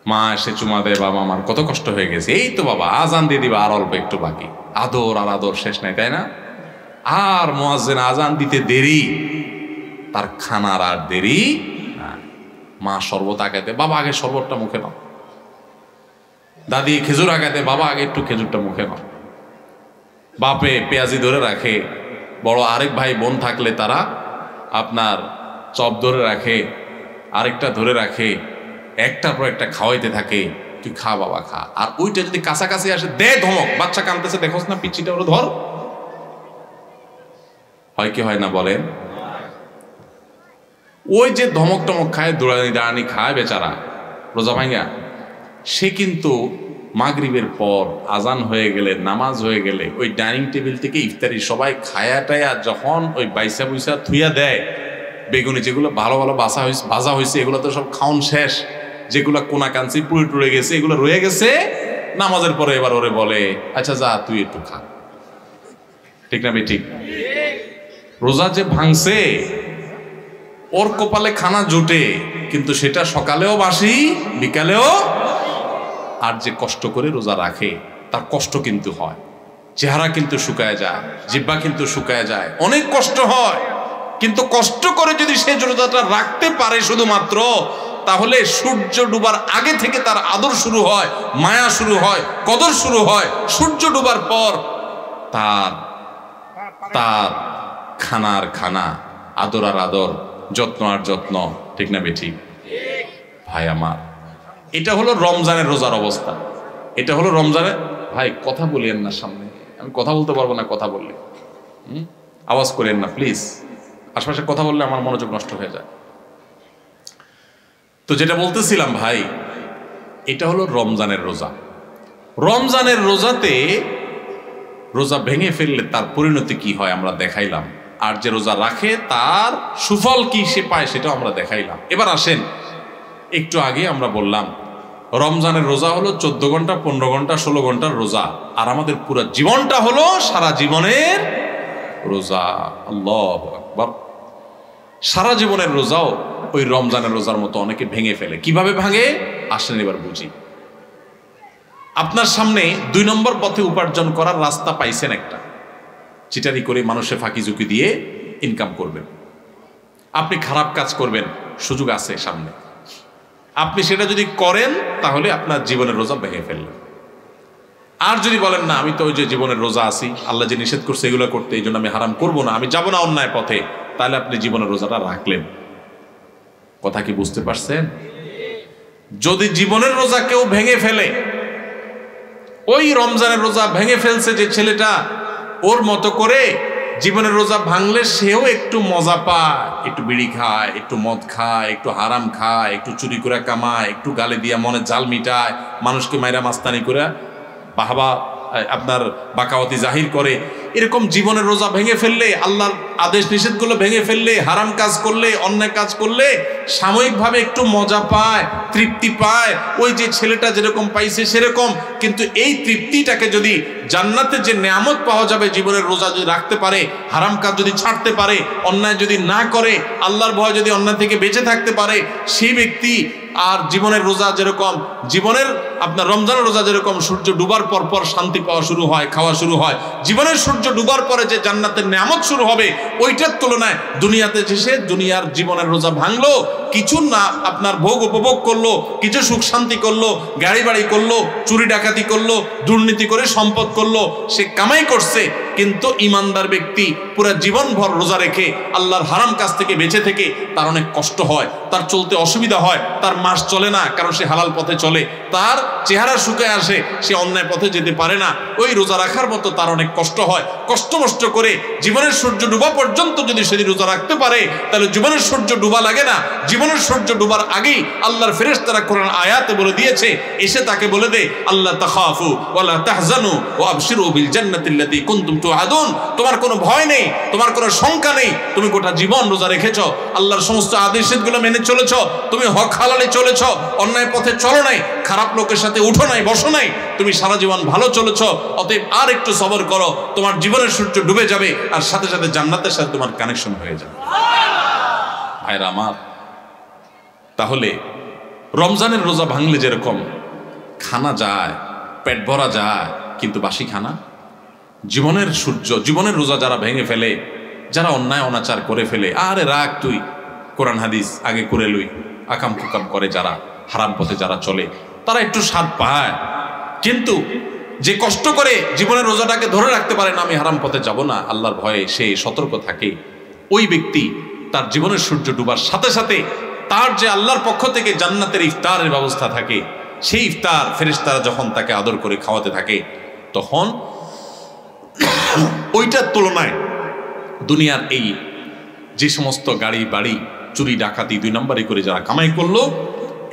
মা এসে চুমা দেয়, বাবা আমার কত কষ্ট হয়ে গেছে, এই তো বাবা আজান দিয়ে দিবা, আর অল্প একটু বাকি। আদর আর আদর শেষ নাই, তাই না? আর মুয়াজ্জিন আজান দিতে দেরি, তার খানার আর দেরি না। মা শরবত আগাতে, বাবা আগে শরবতটা মুখে নাও। দাদি খেজুর আগাতে, বাবা আগে একটু খেজুরটা মুখে নাও। বাপে পেঁয়াজি ধরে রাখে, বড় আরেক ভাই বোন থাকলে তারা আপনার চপ ধরে রাখে, আরেকটা ধরে রাখে, একটার পর একটা খাওয়াইতে থাকে, তুই খা বাবা খা। আর ওইটা যদি কাছাকাছি আসে, দে ধমক, বাচ্চা কাঁদতেছে দেখোস না, পিচিটা ওরা ধর। হয় কি হয় না বলেন? ওই যে ধমক টমক খায়, দৌড়ানি দাঁড়ানি খায় বেচারা রোজা ভাঙ্গা, সে কিন্তু মাগরিবের পর আজান হয়ে গেলে, নামাজ হয়ে গেলে, ওই ডাইনিং টেবিল থেকে ইফতারি সবাই খায়া টায়া যখন ওই বাইসা বুইসা থুইয়া দেয়, বেগুনি যেগুলো ভালো ভালো ভাজা হয়েছে এগুলো তো সব খাওন শেষ, যেগুলো কোনা কাঞ্চি পুড়ে টুড়ে গেছে এগুলো রয়ে গেছে, নামাজের পরে এবার ওরে বলে, আচ্ছা যা তুই একটু খা। ঠিক না ঠিক? রোজা যে ভাঙছে, ওর কপালে খানা জোটে, কিন্তু সেটা সকালেও বাসি, বিকালেও। আর যে কষ্ট করে রোজা রাখে, তার কষ্ট কিন্তু হয়, চেহারা কিন্তু শুকায় যায়, জিহ্বা কিন্তু শুকায় যায়, অনেক কষ্ট হয়। কিন্তু কষ্ট করে যদি সে রোজাটা রাখতে পারে শুধুমাত্র, তাহলে সূর্য ডুবার আগে থেকে তার আদর শুরু হয়, মায়া শুরু হয়, কদর শুরু হয়। সূর্য ডুবার পর তার তার খানার খানা, আদর আর আদর, যত্ন আর যত্ন। ঠিক না বেঠিক? ভাই আমার, এটা হলো রমজানের রোজার অবস্থা। এটা হলো রমজানের। ভাই কথা বলিয়েন না সামনে, আমি কথা বলতে পারবো না, কথা বললে আওয়াজ করেন না প্লিজ, আশপাশে কথা বললে আমার মনোযোগ নষ্ট হয়ে যায়। তো যেটা বলতেছিলাম ভাই, এটা হলো রমজানের রোজা। রমজানের রোজাতে রোজা ভেঙে ফেললে তার পরিণতি কি হয় আমরা দেখাইলাম, আর যে রোজা রাখে তার সুফল কি সে পায় সেটাও আমরা দেখাইলাম। এবার আসেন, একটু আগে আমরা বললাম রমজানের রোজা হলো 14 ঘন্টা, 15 ঘন্টা, 16 ঘন্টার রোজা, আর আমাদের পুরো জীবনটা হলো সারা জীবনের রোজা। আল্লাহু আকবার। সারা জীবনের রোজাও ওই রমজানের রোজার মতো অনেকে ভেঙে ফেলে। কিভাবে ভাঙে আসেন এবার বুঝি। আপনার সামনে 2 নম্বর পথে উপার্জন করার রাস্তা পাইছেন একটা, চিটারি করে মানুষের ফাঁকি ঝুঁকি দিয়ে ইনকাম করবেন। আপনি খারাপ কাজ করবেন, সুযোগ আছে সামনে, আপনি সেটা যদি করেন তাহলে আপনার জীবনের রোজা ভেঙে ফেললেন। আর যদি বলেন না আমি তো ওই যে জীবনের রোজা আছি, আল্লাহ যে নিষেধ করছে এগুলো করতে, এই জন্য আমি হারাম করবো না, আমি যাবো না অন্যায় পথে, তাহলে আপনি জীবনের রোজাটা রাখলেন। কথা কি বুঝতে পারছেন? যদি জীবনের রোজা কেউ ভেঙে ফেলে, ওই রমজানের রোজা ভেঙে ফেলছে যে ছেলেটা, ওর মতো করে জীবনের রোজা ভাঙলে সেও একটু মজা পায়, একটু বিড়ি খায়, একটু মদ খায়, একটু হারাম খায়, একটু চুরি করে কামায়, একটু গালে দিয়া মনে জাল মিটায়, মানুষকে মাইরা মাস্তানি করে বাহবা আপনার বাকাওয়াতি জাহির করে, এরকম জীবনের রোজা ভেঙে ফেললে, আল্লাহর আদেশ নিষেধগুলো ভেঙে ফেললে, হারাম কাজ করলে, অন্যায় কাজ করলে সাময়িকভাবে একটু মজা পায়, তৃপ্তি পায়, ওই যে ছেলেটা যেরকম পাইছে সেরকম। কিন্তু এই তৃপ্তিটাকে যদি জান্নাতে যে নেয়ামত পাওয়া যাবে জীবনের রোজা যদি রাখতে পারে, হারাম কাজ যদি ছাড়তে পারে, অন্যায় যদি না করে, আল্লাহর ভয় যদি অন্যায় থেকে বেঁচে থাকতে পারে, সেই ব্যক্তি আর জীবনের রোজা যেরকম, জীবনের আপনার রমজানের রোজা যেরকম সূর্য ডুবার পর পর শান্তি পাওয়া শুরু হয়, খাওয়া শুরু হয়, জীবনের সূর্য ডুবার পরে যে জান্নাতের নেয়ামত শুরু হবে, ওইটার তুলনায় দুনিয়াতে এসে দুনিয়ার জীবনের রোজা ভাঙলো, কিছু না আপনার ভোগ উপভোগ করলো, কিছু সুখ শান্তি করলো, গাড়ি বাড়ি করলো, চুরি ডাকাতি করলো, দুর্নীতি করে সম্পদ করলো, সে কামাই করছে, কিন্তু ইমানদার ব্যক্তি পুরো জীবনভর রোজা রেখে আল্লাহর হারাম কাজ থেকে বেঁচে থেকে তার অনেক কষ্ট হয়, তার চলতে অসুবিধা হয়, তার মাস চলে না, কারণ সে হালাল পথে চলে, তার চেহারা শুকায় আসে, সে অন্যায় পথে যেতে পারে না, ওই রোজা রাখার মতো তার অনেক কষ্ট হয়। কষ্ট মষ্ট করে জীবনের সূর্য ডুবা পর্যন্ত যদি সেদিন রোজা রাখতে পারে, তাহলে জীবনের সূর্য ডুবা লাগে না। জীবনের সূর্য ডুবার আগেই আল্লাহর ফেরেশতারা কোরআন আয়াতে বলে দিয়েছে, এসে তাকে বলে দে, আল্লাহ তাখাফু ওয়ালা তাহজানু ওয়া আবশিরু বিল জান্নাতিল্লাতী কুনতুম তুআদুন, তোমার কোনো ভয় নেই, তোমার কোনো শঙ্কা নেই, তুমি গোটা জীবন রোজা রেখেছো, আল্লাহর সমস্ত আদেশগুলো মেনে চলেছো, তুমি হক হালালে চলেছো, অন্যায় পথে চলো নাই, খারাপ লোকের সাথে উঠো নাই, বসো নাই, তুমি সারা জীবন ভালো চলেছো, অতএব আর একটু সবর করো, তোমার জীবনের সূর্য ডুবে যাবে, আর সাথে সাথে জান্নাতের সাথে তোমার কানেকশন হয়ে যাবে। ভাইরা আমার, তাহলে রমজানের রোজা ভাঙলে যেরকম খানা যায়, পেট ভরা যায়, কিন্তু বাসি খানা, জীবনের সূর্য, জীবনের রোজা যারা ভেঙে ফেলে, যারা অন্যায় অনাচার করে ফেলে, আরে রাখ তুই, কোরআন হাদিস আগে করে লুই, আকাম কুকাম করে যারা, হারাম পথে যারা চলে, তারা একটু স্বাদ পায়, কিন্তু যে কষ্ট করে জীবনের রোজাটাকে ধরে রাখতে পারে না, আমি হারাম পথে যাব না, আল্লাহর ভয়ে সে সতর্ক থাকে, ওই ব্যক্তি তার জীবনের সূর্য ডুবার সাথে সাথে তার যে আল্লাহর পক্ষ থেকে জান্নাতের ইফতারের ব্যবস্থা থাকে, সেই ইফতার ফেরেশতারা যখন তাকে আদর করে খাওয়াতে থাকে, তখন ওইটার তুলনায় দুনিয়ার এই যে সমস্ত গাড়ি বাড়ি চুরি ডাকাতি 2 নম্বরে করে যারা কামাই করলো,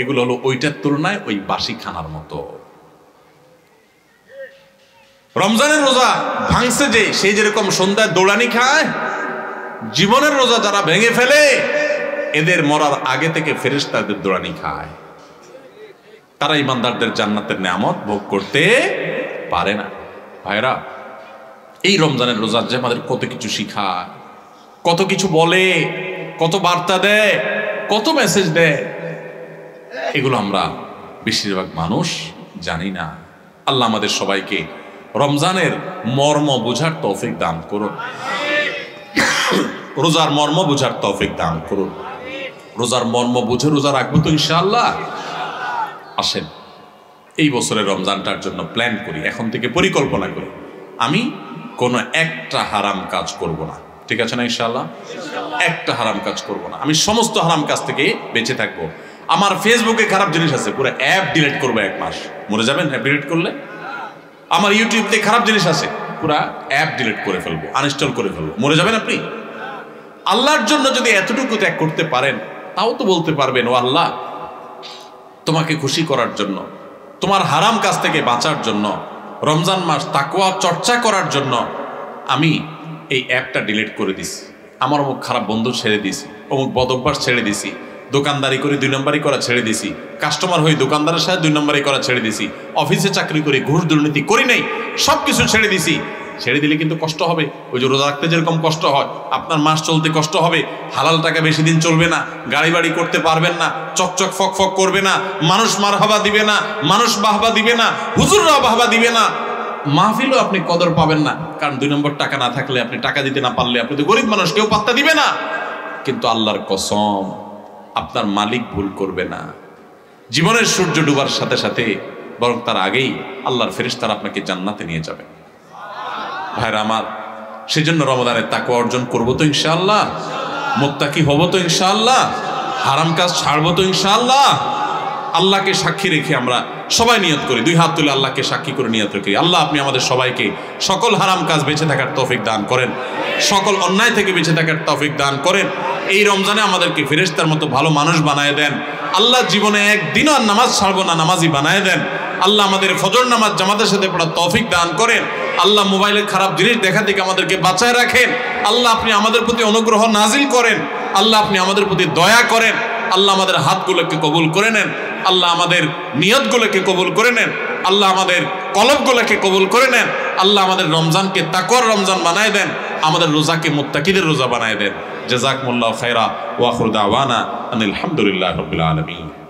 এগুলো হলো ওইটার তুলনায় ওই বাসি খানার মতো। রমজানের রোজা ভাঙছে যে, সেই যেরকম সন্ধ্যায় দৌড়ানি খায়, জীবনের রোজা যারা ভেঙে ফেলে, এদের মরার আগে থেকে ফেরেশতাদের দৌড়ানি খায়, তারা ইমানদারদের জান্নাতের নেয়ামত ভোগ করতে পারে না। ভাইরা, এই রমজানের রোজা যে আমাদের কত কিছু শিখায়, কত কিছু বলে, কত বার্তা দেয়, কত মেসেজ দেয়, এগুলো আমরা বেশিরভাগ মানুষ জানি না। আল্লাহ আমাদের সবাইকে রমজানের মর্ম বুঝার তৌফিক দান করুন, রোজার মর্ম বুঝার তৌফিক দান করুন। রোজার মর্ম বুঝে রোজা রাখবো তো ইনশাআল্লাহ। আসেন এই বছরের রমজানটার জন্য প্ল্যান করি, এখন থেকে পরিকল্পনা করি, আমি কোনো একটা হারাম কাজ করব না, ঠিক আছে না ইনশাআল্লাহ? একটা হারাম কাজ করব না, আমি সমস্ত হারাম কাজ থেকে বেঁচে থাকবো। আমার ফেসবুকে খারাপ জিনিস আছে, পুরো অ্যাপ ডিলিট করবো, 1 মাস। মরে যাবেন অ্যাপ ডিলিট করলে? আমার ইউটিউবতে খারাপ জিনিস আছে, পুরো অ্যাপ ডিলিট করে ফেলবো, আনইনস্টল করে ফেলবো। মরে যাবেন আপনি? আল্লাহর জন্য যদি এতটুকু ত্যাগ করতে পারেন, তাও তো বলতে পারবেন, ও আল্লাহ, তোমাকে খুশি করার জন্য, তোমার হারাম কাজ থেকে বাঁচার জন্য, রমজান মাস তাকওয়া চর্চা করার জন্য আমি এই অ্যাপটা ডিলিট করে দিছি, আমার অমুক খারাপ বন্ধু ছেড়ে দিছি, অমুক বদভ্যাস ছেড়ে দিছি, দোকানদারি করে 2 নম্বরই করা ছেড়ে দিছি, কাস্টমার হয়ে দোকানদারের সাথে 2 নম্বরই করা ছেড়ে দিছি, অফিসে চাকরি করে ঘুষ দুর্নীতি করি নাই, সব কিছু ছেড়ে দিছি। ছেড়ে দিলে কিন্তু কষ্ট হবে, ওই যে রোজা রাখতে যেরকম কষ্ট হয়, আপনার মাস চলতে কষ্ট হবে, হালাল টাকা বেশি দিন চলবে না, গাড়ি বাড়ি করতে পারবেন না, চকচক ফক ফক করবে না, মানুষ মারহাবা দিবে না, মানুষ বাহবা দিবে না, হুজুররা বাহবা দিবে না, মাহফিলও আপনি কদর পাবেন না, কারণ 2 নম্বর টাকা না থাকলে, আপনি টাকা দিতে না পারলে, আপনি তো গরিব মানুষ, কেউ পাত্তা দিবে না। কিন্তু আল্লাহর কসম, আপনার মালিক ভুল করবে না। জীবনের সূর্য ডুবার সাথে সাথে বরং তার আগেই আল্লাহর ফেরেশতারা আপনাকে জান্নাতে নিয়ে যাবে। ভাইরা আমার, সেজন্য রমাদানের তাকওয়া অর্জন করবো তো ইনশাআল্লাহ, মুত্তাকি হব তো ইনশাআল্লাহ, হারাম কাজ ছাড়বো তো ইনশাআল্লাহ। আল্লাহকে সাক্ষী রেখে আমরা সবাই নিয়ত করি, দুই হাত তুলে আল্লাহকে সাক্ষী করে নিয়ত রেখি, আল্লাহ আপনি আমাদের সবাইকে সকল হারাম কাজ বেঁচে থাকার তৌফিক দান করেন, সকল অন্যায় থেকে বেঁচে থাকার তৌফিক দান করেন। এই রমজানে আমাদেরকে ফেরেশতার মতো ভালো মানুষ বানায় দেন আল্লাহ। জীবনে একদিনও আর নামাজ ছাড়বো না, নামাজি বানায় দেন আল্লাহ। আমাদের ফজর নামাজ জামাতের সাথে পড়ার তৌফিক দান করেন আল্লাহ। মোবাইলের খারাপ জিনিস দেখা থেকে আমাদেরকে বাঁচায় রাখেন আল্লাহ। আপনি আমাদের প্রতি অনুগ্রহ নাজিল করেন আল্লাহ। আপনি আমাদের প্রতি দয়া করেন আল্লাহ। আমাদের হাতগুলোকে কবুল করে নেন আল্লাহ। আমাদের নিয়তগুলোকে কবুল করে নেন আল্লাহ। আমাদের কলবগুলোকে কবুল করে নেন আল্লাহ। আমাদের রমজানকে তাকওয়ার রমজান বানায় দেন, আমাদের রোজাকে মুত্তাকিদের রোজা বানায় দেন। জাযাকুমুল্লাহু খায়রা ওয়া আখিরু দাওয়ানা আনিল হামদুলিল্লাহি রাব্বিল আলামিন।